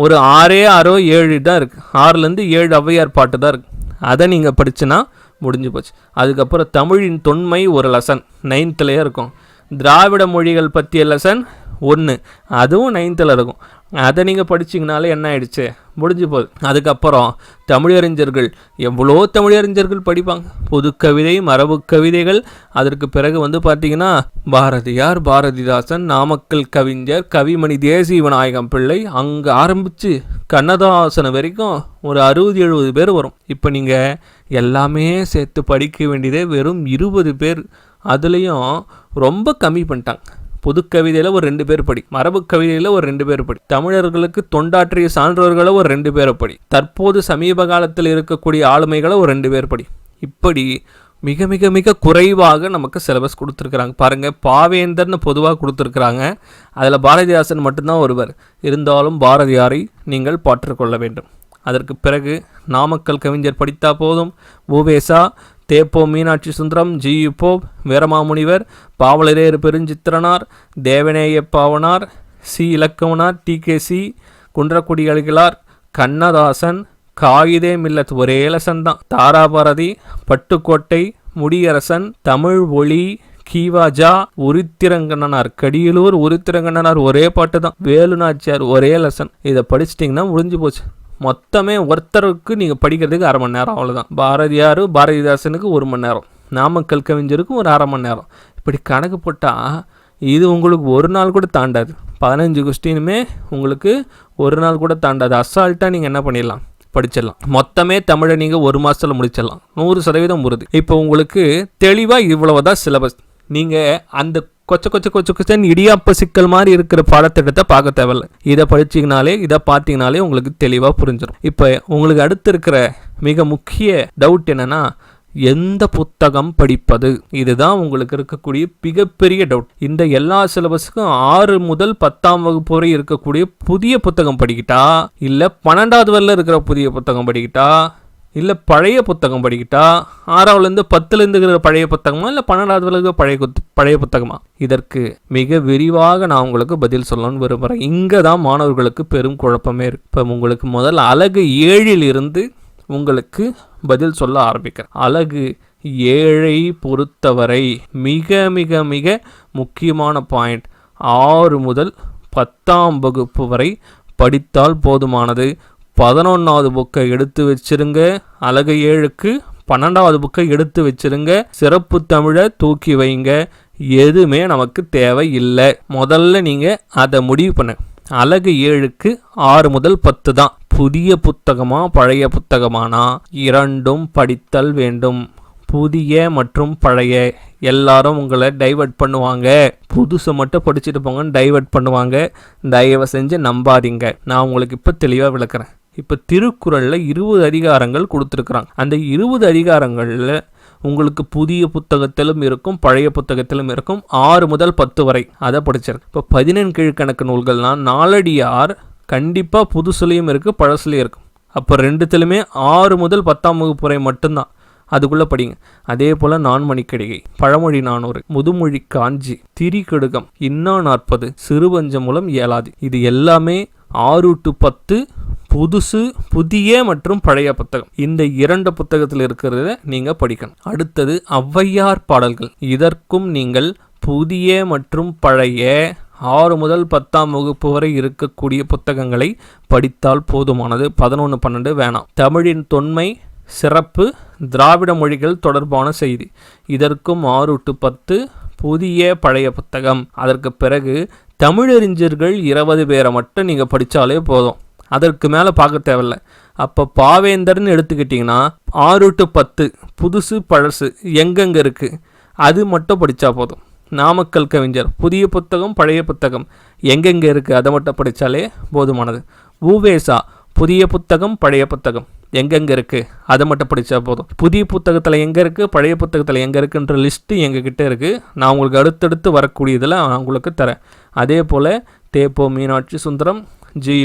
ஒரு 6 தான் இருக்குது. 6லேருந்து 7 ஔவையார் பாட்டு தான் இருக்குது. அதை நீங்கள் படிச்சுன்னா முடிஞ்சு போச்சு. அதுக்கப்புறம் தமிழின் தொன்மை ஒரு லெசன் 9th இருக்கும். திராவிட மொழிகள் பற்றிய லெசன் 1, அதுவும் 9th இருக்கும். அதை நீங்கள் படிச்சிங்கனாலே என்ன ஆயிடுச்சு, முடிஞ்சு போகுது. அதுக்கப்புறம் தமிழறிஞர்கள், எவ்வளோ தமிழறிஞர்கள் படிப்பாங்க. புது கவிதை, மரபு கவிதைகள். அதற்கு பிறகு பார்த்தீங்கன்னா பாரதியார், பாரதிதாசன், நாமக்கல் கவிஞர், கவிமணி தேசிய விநாயகம் பிள்ளை, அங்கே ஆரம்பித்து கண்ணதாசன் வரைக்கும் ஒரு 60-70 பேர் வரும். இப்போ நீங்கள் எல்லாமே சேர்த்து படிக்க வேண்டியதே வெறும் 20 பேர். அதுலேயும் ரொம்ப கம்மி பண்ணிட்டாங்க. புது கவிதையில் ஒரு 2 பேர் படி, மரபு கவிதையில் ஒரு 2 பேர் படி, தமிழர்களுக்கு தொண்டாற்றிய சான்றோர்களை ஒரு 2 பேரை படி, தற்போது சமீப காலத்தில் இருக்கக்கூடிய ஆளுமைகளை ஒரு 2 பேர் படி. இப்படி மிக மிக மிக குறைவாக நமக்கு சிலபஸ் கொடுத்துருக்குறாங்க. பாருங்கள், பாவேந்தர்னு பொதுவாக கொடுத்துருக்குறாங்க. அதில் பாரதிதாசன் மட்டும்தான் ஒருவர். இருந்தாலும் பாரதியாரை நீங்கள் பாற்றுக்கொள்ள வேண்டும். அதற்கு பிறகு நாமக்கல் கவிஞர் படித்தா போதும். பூவேசா, தேப்போ மீனாட்சி சுந்தரம், ஜி.யு. போப், வீரமாமுனிவர், பாவலரேறு பெருஞ்சித்திரனார், தேவநேய பாவனார், சி. இலக்கவனார், டி.கே.சி., குன்றக்குடி அழகிலார், கண்ணதாசன், காகிதே மில்லத் ஒரே லெசன் தான், தாராபாரதி, பட்டுக்கோட்டை, முடியரசன், தமிழ் ஒளி, கீவாஜா, உருத்திரங்கண்ணனார், கடியலூர் உருத்திரங்கண்ணனார் ஒரே பாட்டு தான், வேலுநாச்சியார் ஒரே லெசன். இதை படிச்சிட்டிங்கன்னா முடிஞ்சு போச்சு. மொத்தமே ஒருத்தருக்கு நீங்கள் படிக்கிறதுக்கு 1/2 மணி நேரம், அவ்வளோதான். பாரதியார், பாரதிதாசனுக்கு 1 மணி நேரம், நாமக்கல் கவிஞருக்கு ஒரு 1/2 மணி நேரம். இப்படி கணக்கு போட்டால் இது உங்களுக்கு ஒரு நாள் கூட தாண்டாது. 15 கொஸ்டினுமே உங்களுக்கு ஒரு நாள் கூட தாண்டாது. அசால்ட்டாக நீங்கள் என்ன பண்ணிடலாம், படிச்சிடலாம். மொத்தமே தமிழை நீங்கள் 1 மாதத்தில் முடிச்சிடலாம். 100% உறுதி. இப்போ உங்களுக்கு தெளிவாக இவ்வளவுதான் சிலபஸ். நீங்கள் அந்த கொச்சன் இடியாப்ப சிக்கல் மாதிரி இருக்கிற பாடத்திட்டத்தை பார்க்க தேவையில்லை. இதை படிச்சிங்கனாலே, இதை பார்த்தீங்கனாலே உங்களுக்கு தெளிவாக புரிஞ்சிடும். இப்போ உங்களுக்கு அடுத்து இருக்கிற மிக முக்கிய டவுட் என்னென்னா, எந்த புத்தகம் படிப்பது? இதுதான் உங்களுக்கு இருக்கக்கூடிய மிகப்பெரிய டவுட். இந்த எல்லா சிலபஸுக்கும் 6 முதல் 10ஆம் வகுப்பு வரை இருக்கக்கூடிய புதிய புத்தகம் படிக்கிட்டா, இல்லை 12வது வரையில் இருக்கிற புதிய புத்தகம் படிக்கிட்டா, இல்லை பழைய புத்தகம் படிக்கிட்டா, 6ஆவதுலேருந்து 10லேருந்து இருக்கிற பழைய புத்தகமா, இல்லை 12வது இருக்கிற பழைய புத்தகமா? இதற்கு மிக விரிவாக நான் உங்களுக்கு பதில் சொல்லணும்னு விரும்புகிறேன். இங்கே தான் மாணவர்களுக்கு பெரும் குழப்பமே இருக்கு. இப்போ உங்களுக்கு முதல் அலகு 7லிருந்து உங்களுக்கு பதில் சொல்ல ஆரம்பிக்கிறேன். அலகு 7ஐ பொறுத்தவரை மிக மிக மிக முக்கியமான பாயிண்ட், 6 முதல் 10ஆம் வகுப்பு வரை படித்தால் போதுமானது. 11வது புக்கை எடுத்து வச்சிருங்க. அலகு 7க்கு 12வது புக்கை எடுத்து வச்சிருங்க. சிறப்பு தமிழை தூக்கி வைங்க. எதுவுமே நமக்கு தேவை இல்லை. முதல்ல நீங்கள் அதை முடிவு பண்ண. அலகு 7க்கு 6 முதல் 10 தான். புதிய புத்தகமா பழைய புத்தகமானா இரண்டும் படித்தல் வேண்டும். புதிய மற்றும் பழைய எல்லாரும் உங்களை டைவர்ட் பண்ணுவாங்க. புதுசை மட்டும் படிச்சுட்டு போங்கன்னு டைவர்ட் பண்ணுவாங்க. தயவு செஞ்சு நம்பாதீங்க. நான் உங்களுக்கு இப்போ தெளிவாக விளக்குறேன். இப்போ திருக்குறளில் 20 அதிகாரங்கள் கொடுத்துருக்குறாங்க. அந்த 20 அதிகாரங்களில் உங்களுக்கு புதிய புத்தகத்திலும் இருக்கும், பழைய புத்தகத்திலும் இருக்கும். 6 முதல் 10 வரை அதை படிச்சிருக்கு. இப்போ 15 கீழ்கணக்கு நூல்கள்லாம் நாலடியார் கண்டிப்பாக புதுசுலையும் இருக்குது, பழசுலையும் இருக்கும். அப்போ 2த்துலையுமே 6 முதல் 10ஆம் வகுப்பு வரை மட்டும்தான். அதுக்குள்ளே படிங்க. அதே போல் நான்மணிக்கடிகை, பழமொழி 400, முதுமொழி காஞ்சி, திரிகடுகம், இன்னா 40, சிறுபஞ்சமூலம் ஏலாதி. இது எல்லாமே 6 to 10 புதுசு, புதிய மற்றும் பழைய புத்தகம். இந்த 2 புத்தகத்தில் இருக்கிறத நீங்க படிக்கணும். அடுத்தது ஔவையார் பாடல்கள். இதற்கும் நீங்கள் புதிய மற்றும் பழைய 6 முதல் 10ஆம் வகுப்பு வரை இருக்கக்கூடிய புத்தகங்களை படித்தால் போதுமானது. 11, 12 வேணாம். தமிழின் தொன்மை, சிறப்பு, திராவிட மொழிகள் தொடர்பான செய்தி, இதற்கும் 6 to 10 புதிய பழைய புத்தகம். அதற்கு பிறகு தமிழறிஞர்கள் 20 பேரை மட்டும் நீங்கள் படித்தாலே போதும், அதற்கு மேலே பார்க்க தேவையில்ல. அப்போ பாவேந்தர்னு எடுத்துக்கிட்டிங்கன்னா 6 to 10 புதுசு பழசு எங்கெங்கே இருக்குது அது மட்டும் படித்தா போதும். நாமக்கல் கவிஞர், புதிய புத்தகம் பழைய புத்தகம் எங்கெங்கே இருக்குது அதை மட்டும் படித்தாலே போதுமானது. உவேசா, புதிய புத்தகம் பழைய புத்தகம் எங்கெங்கே இருக்குது அதை மட்டும் படித்தா போதும். புதிய புத்தகத்தில் எங்கே இருக்குது, பழைய புத்தகத்தில் எங்கே இருக்குன்ற லிஸ்ட்டு எங்ககிட்ட இருக்குது. நான் உங்களுக்கு அடுத்தடுத்து வரக்கூடியதில் நான் உங்களுக்கு தரேன். அதே போல் தேப்போ மீனாட்சி சுந்தரம்,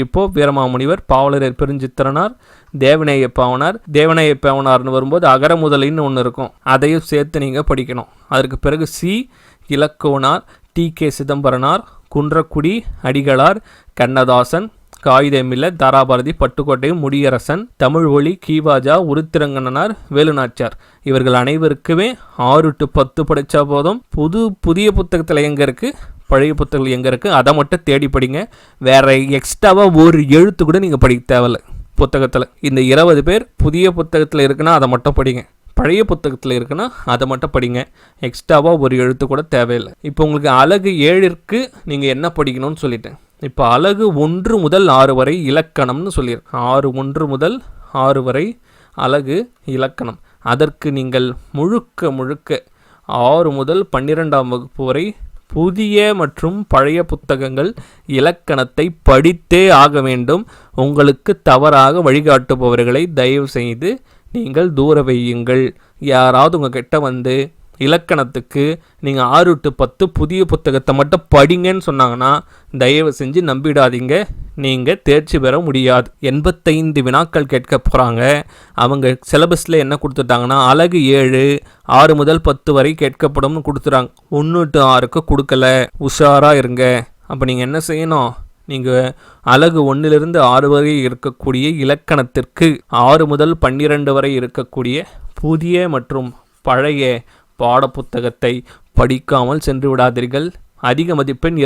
இப்போ வீரமாமுனிவர், பாவலரர் பெருஞ்சித்திரனார், தேவநேய பாவனார். தேவநேய பாவனார்னு வரும்போது அகர முதலின்னு ஒன்று இருக்கும், அதையும் சேர்த்து நீங்கள் படிக்கணும். அதற்கு பிறகு இலக்கோனார், கே சிதம்பரனார், குன்றக்குடி அடிகளார், கண்ணதாசன், காகிதமில்ல, தாராபாரதி, பட்டுக்கோட்டை முடியரசன், தமிழ் ஒளி, கீவாஜா, உருத்திரங்கண்ணனார், வேலுநாச்சியார். இவர்கள் அனைவருக்குமே 6 to 10 படித்தா போதும். புதிய புத்தகத்தில் எங்கே இருக்குது, பழைய புத்தகங்கள் எங்கே இருக்குது அதை மட்டும் தேடி படிங்க. வேற எக்ஸ்ட்ராவாக ஒரு எழுத்து கூட நீங்கள் படிக்க தேவையில்லை புத்தகத்தில். இந்த 20 பேர் புதிய புத்தகத்தில் இருக்குன்னா அதை மட்டும் படிங்க, பழைய புத்தகத்தில் இருக்குன்னா அதை மட்டும் படிங்க. எக்ஸ்ட்ராவாக ஒரு எழுத்து கூட தேவையில்லை. இப்போ உங்களுக்கு அலகு 7ற்கு நீங்கள் என்ன படிக்கணும்னு சொல்லிட்டேன். இப்போ அலகு 1 முதல் 6 வரை இலக்கணம்னு சொல்லியிருக்கேன். 1 முதல் 6 வரை அலகு இலக்கணம். அதற்கு நீங்கள் முழுக்க 6 முதல் 12ஆம் வகுப்பு வரை புதிய மற்றும் பழைய புத்தகங்கள் இலக்கணத்தை படித்தே ஆக வேண்டும். உங்களுக்கு தவறாக வழிகாட்டுபவர்களை தயவு செய்து நீங்கள் தூர வையுங்கள். யாராவது உங்கள் கிட்ட வந்து இலக்கணத்துக்கு நீங்கள் 6 to 10 புதிய புத்தகத்தை மட்டும் படிங்கன்னு சொன்னாங்கன்னா தயவு செஞ்சு நம்பிடாதீங்க, நீங்கள் தேர்ச்சி பெற முடியாது. 85 வினாக்கள் கேட்க போகிறாங்க. அவங்க சிலபஸில் என்ன கொடுத்துட்டாங்கன்னா அலகு 7 6 முதல் 10 வரை கேட்கப்படும்னு கொடுத்துறாங்க. 1 to 6க்கு கொடுக்கல, உஷாராக இருங்க. அப்போ நீங்கள் என்ன செய்யணும், நீங்கள் அலகு 1லிருந்து 6 வரை இருக்கக்கூடிய இலக்கணத்திற்கு 6 முதல் 12 வரை இருக்கக்கூடிய புதிய மற்றும் பழைய பாடப்புத்தகத்தை படிக்காமல் சென்று விடாதீர்கள். அதிக மதிப்பெண்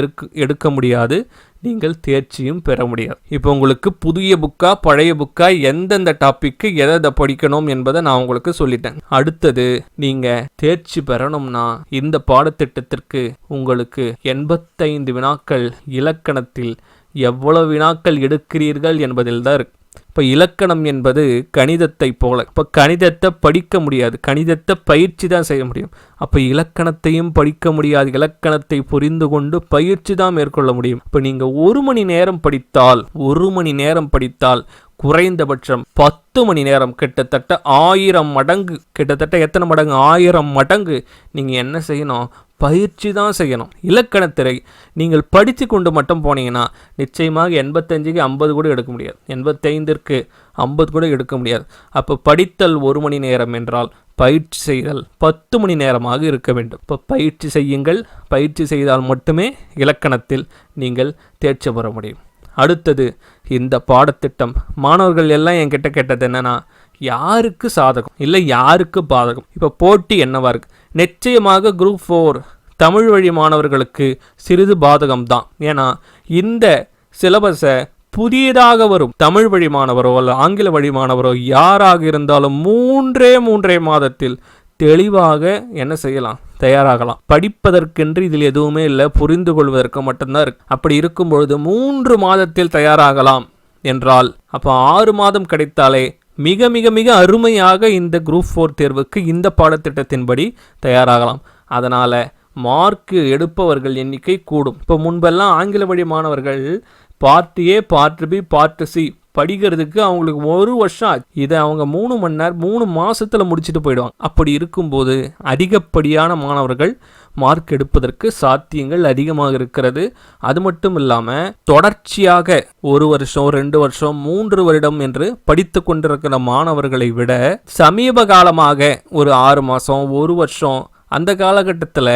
எடுக்க முடியாது, நீங்கள் தேர்ச்சியும் பெற முடியாது. இப்போ உங்களுக்கு புதிய புக்கா பழைய புக்கா எந்தெந்த டாப்பிக்கு எதை படிக்கணும் என்பதை நான் உங்களுக்கு சொல்லிட்டேன். அடுத்தது நீங்கள் தேர்ச்சி பெறணும்னா இந்த பாடத்திட்டத்திற்கு உங்களுக்கு 85 வினாக்கள் இலக்கணத்தில் எவ்வளவு வினாக்கள் எடுக்கிறீர்கள் என்பதில் தான் இருக்கு. இப்போ இலக்கணம் என்பது கணிதத்தை போல. இப்போ கணிதத்தை படிக்க முடியாது, கணிதத்தை பயிற்சி தான் செய்ய முடியும். அப்போ இலக்கணத்தையும் படிக்க முடியாது, இலக்கணத்தை புரிந்து கொண்டு பயிற்சி தான் மேற்கொள்ள முடியும். இப்போ நீங்கள் 1 மணி நேரம் படித்தால் குறைந்தபட்சம் 10 மணி நேரம், கிட்டத்தட்ட 1000 மடங்கு, கிட்டத்தட்ட எத்தனை மடங்கு, 1000 மடங்கு நீங்கள் என்ன செய்யணும், பயிற்சி தான் செய்யணும். இலக்கணத்திரை நீங்கள் படித்து கொண்டு மட்டும் போனீங்கன்னா நிச்சயமாக 85க்கு 50 கூட எடுக்க முடியாது, 85ற்கு 50 கூட எடுக்க முடியாது. அப்போ படித்தல் 1 மணி நேரம் என்றால் பயிற்சி செய்தல் 10 மணி நேரமாக இருக்க வேண்டும். இப்போ பயிற்சி செய்யுங்கள், பயிற்சி செய்தால் மட்டுமே இலக்கணத்தில் நீங்கள் தேர்ச்சி பெற முடியும். அடுத்தது இந்த பாடத்திட்டம் மாணவர்கள் எல்லாம் என்கிட்ட கேட்டது என்னன்னா, யாருக்கு சாதகம் இல்லை யாருக்கு பாதகம். இப்போ போட்டி என்னவா இருக்கு, நிச்சயமாக குரூப் 4 தமிழ் வழி மாணவர்களுக்கு சிறிது பாதகம் தான். ஏன்னா இந்த சிலபஸை புதியதாக வரும் தமிழ் வழி மாணவரோ அல்ல ஆங்கில வழி மாணவரோ யாராக இருந்தாலும் 3 மாதத்தில் தெளிவாக என்ன செய்யலாம், தயாராகலாம். படிப்பதற்கென்று இதில் எதுவுமே இல்லை, புரிந்து கொள்வதற்கு மட்டும்தான் இருக்கு. அப்படி இருக்கும் பொழுது 3 மாதத்தில் தயாராகலாம் என்றால் அப்போ 6 மாதம் கிடைத்தாலே மிக மிக மிக அருமையாக இந்த குரூப் 4 தேர்வுக்கு இந்த பாடத்திட்டத்தின்படி தயாராகலாம். அதனால் மார்க் எடுப்பவர்கள் எண்ணிக்கை கூடும். இப்போ முன்பெல்லாம் ஆங்கில வழி மாணவர்கள் part A, part B, part C படிக்கிறதுக்கு அவங்களுக்கு 1 வருஷம் ஆச்சு. இதை அவங்க 3 மணி நேரம் 3 மாசத்துல முடிச்சுட்டு போயிடுவாங்க. அப்படி இருக்கும்போது அதிகப்படியான மாணவர்கள் மார்க் எடுப்பதற்கு சாத்தியங்கள் அதிகமாக இருக்கிறது. அது மட்டும் இல்லாமல் தொடர்ச்சியாக 1 வருஷம் 2 வருஷம் 3 வருடம் என்று படித்து கொண்டிருக்கிற மாணவர்களை விட சமீப காலமாக ஒரு 6 மாதம் 1 வருஷம் அந்த காலகட்டத்தில்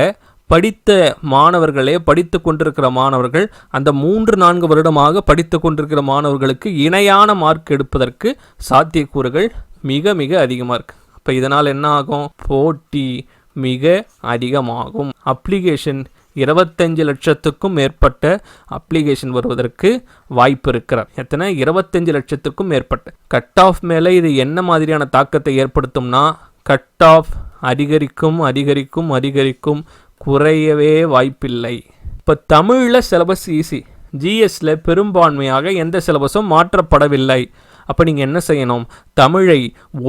படித்த மாணவர்களே படித்து கொண்டிருக்கிற மாணவர்கள் அந்த 3-4 வருடமாக படித்து கொண்டிருக்கிற மாணவர்களுக்கு இணையான மார்க் எடுப்பதற்கு சாத்தியக்கூறுகள் மிக மிக அதிகமாக இருக்குது. இப்போ இதனால் என்ன ஆகும்? போட்டி மிக அதிகமாகும். அப்ளிகேஷன் 25 லட்சத்துக்கும் மேற்பட்ட அப்ளிகேஷன் வருவதற்கு வாய்ப்பு இருக்கிறார். எத்தனை? 25 லட்சத்துக்கும் மேற்பட்ட. கட் ஆஃப் மேலே இது என்ன மாதிரியான தாக்கத்தை ஏற்படுத்தும்னா, கட் ஆஃப் அதிகரிக்கும் அதிகரிக்கும் அதிகரிக்கும், குறையவே வாய்ப்பில்லை. இப்போ தமிழில் சிலபஸ் ஈஸி, ஜிஎஸ்ல பெரும்பான்மையாக எந்த சிலபஸும் மாற்றப்படவில்லை. அப்போ நீங்கள் என்ன செய்யணும்? தமிழை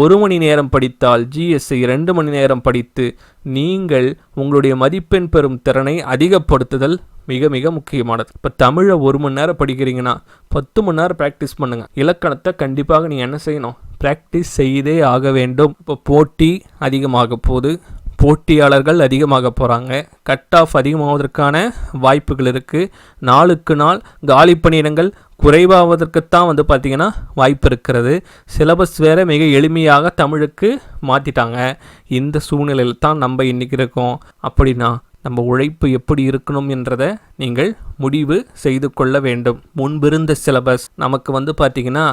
1 மணி நேரம் படித்தால் ஜிஎஸ்ஐ 2 மணி நேரம் படித்து நீங்கள் உங்களுடைய மதிப்பெண் பெறும் திறனை அதிகப்படுத்துதல் மிக மிக முக்கியமானது. இப்போ தமிழை 1 மணி நேரம் படிக்கிறீங்கன்னா 10 மணி நேரம் ப்ராக்டிஸ் பண்ணுங்கள். இலக்கணத்தை கண்டிப்பாக நீங்கள் என்ன செய்யணும்? ப்ராக்டிஸ் செய்தே ஆக வேண்டும். இப்போ போட்டி அதிகமாக போகுது, போட்டியாளர்கள் அதிகமாக போகிறாங்க, கட் ஆஃப் அதிகமாவதற்கான வாய்ப்புகள் இருக்குது. நாளுக்கு நாள் காலி பணியிடங்கள் குறைவாவதற்குத்தான் பார்த்திங்கன்னா வாய்ப்பு இருக்கிறது. சிலபஸ் வேறு மிக எளிமையாக தமிழுக்கு மாற்றிட்டாங்க. இந்த சூழ்நிலையில் தான் நம்ம இன்றைக்கி இருக்கோம். அப்படின்னா நம்ம உழைப்பு எப்படி இருக்கணும் என்றதை நீங்கள் முடிவு செய்து கொள்ள வேண்டும். முன்பிருந்த சிலபஸ் நமக்கு பார்த்திங்கன்னா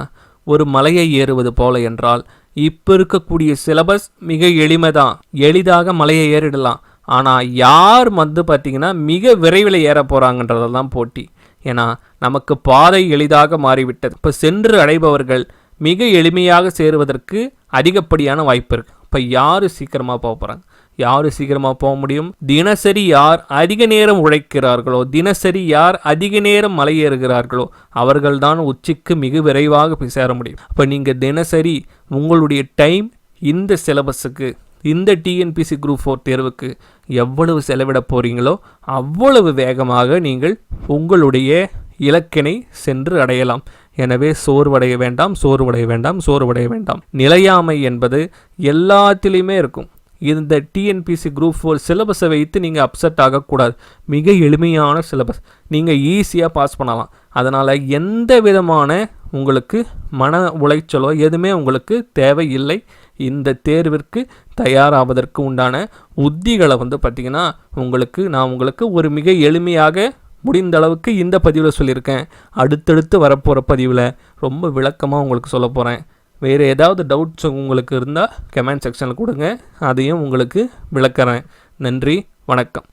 ஒரு மலையை ஏறுவது போல என்றால், இப்போ இருக்கக்கூடிய சிலபஸ் மிக எளிமைதான், எளிதாக மலையை ஏறிடலாம். ஆனால் யார் பார்த்திங்கன்னா மிக விரைவில் ஏற போகிறாங்கன்றதெல்லாம் போட்டி. ஏன்னா நமக்கு பாதை எளிதாக மாறிவிட்டது. இப்போ சென்று அடைபவர்கள் மிக எளிமையாக சேருவதற்கு அதிகப்படியான வாய்ப்பு இருக்குது. இப்போ யார் சீக்கிரமாக போக போகிறாங்க? யார் சீக்கிரமாக போக முடியும்? தினசரி யார் அதிக நேரம் உழைக்கிறார்களோ, தினசரி யார் அதிக நேரம் மலை ஏறுகிறார்களோ அவர்கள்தான் உச்சிக்கு மிக விரைவாக போய் சேர முடியும். அப்போ நீங்கள் தினசரி உங்களுடைய டைம் இந்த சிலபஸுக்கு, இந்த டிஎன்பிசி குரூப் 4 தேர்வுக்கு எவ்வளவு செலவிட போகிறீங்களோ அவ்வளவு வேகமாக நீங்கள் உங்களுடைய இலக்கினை சென்று அடையலாம். எனவே சோர்வடைய வேண்டாம், சோர்வடைய வேண்டாம், சோர்வடைய வேண்டாம். நிலையாமை என்பது எல்லாத்திலையுமே இருக்கும். இந்த டிஎன்பிசி குரூப் 4 சிலபஸை வைத்து நீங்கள் அப்செட் ஆகக்கூடாது. மிக எளிமையான சிலபஸ், நீங்கள் ஈஸியாக பாஸ் பண்ணலாம். அதனால் எந்த விதமான உங்களுக்கு மன உளைச்சலோ எதுவுமே உங்களுக்கு தேவையில்லை. இந்த தேர்விற்கு தயாராவதற்கு உண்டான உத்திகளை பார்த்திங்கன்னா நான் உங்களுக்கு ஒரு மிக எளிமையாக முடிந்த அளவுக்கு இந்த பதிவில் சொல்லியிருக்கேன். அடுத்தடுத்து வரப்போகிற பதிவில் ரொம்ப விளக்கமாக உங்களுக்கு சொல்ல போகிறேன். வேறு ஏதாவது டவுட்ஸ் உங்களுக்கு இருந்தால் கமெண்ட் செக்ஷனில் கொடுங்க, அதையும் உங்களுக்கு விளக்குறேன். நன்றி, வணக்கம்.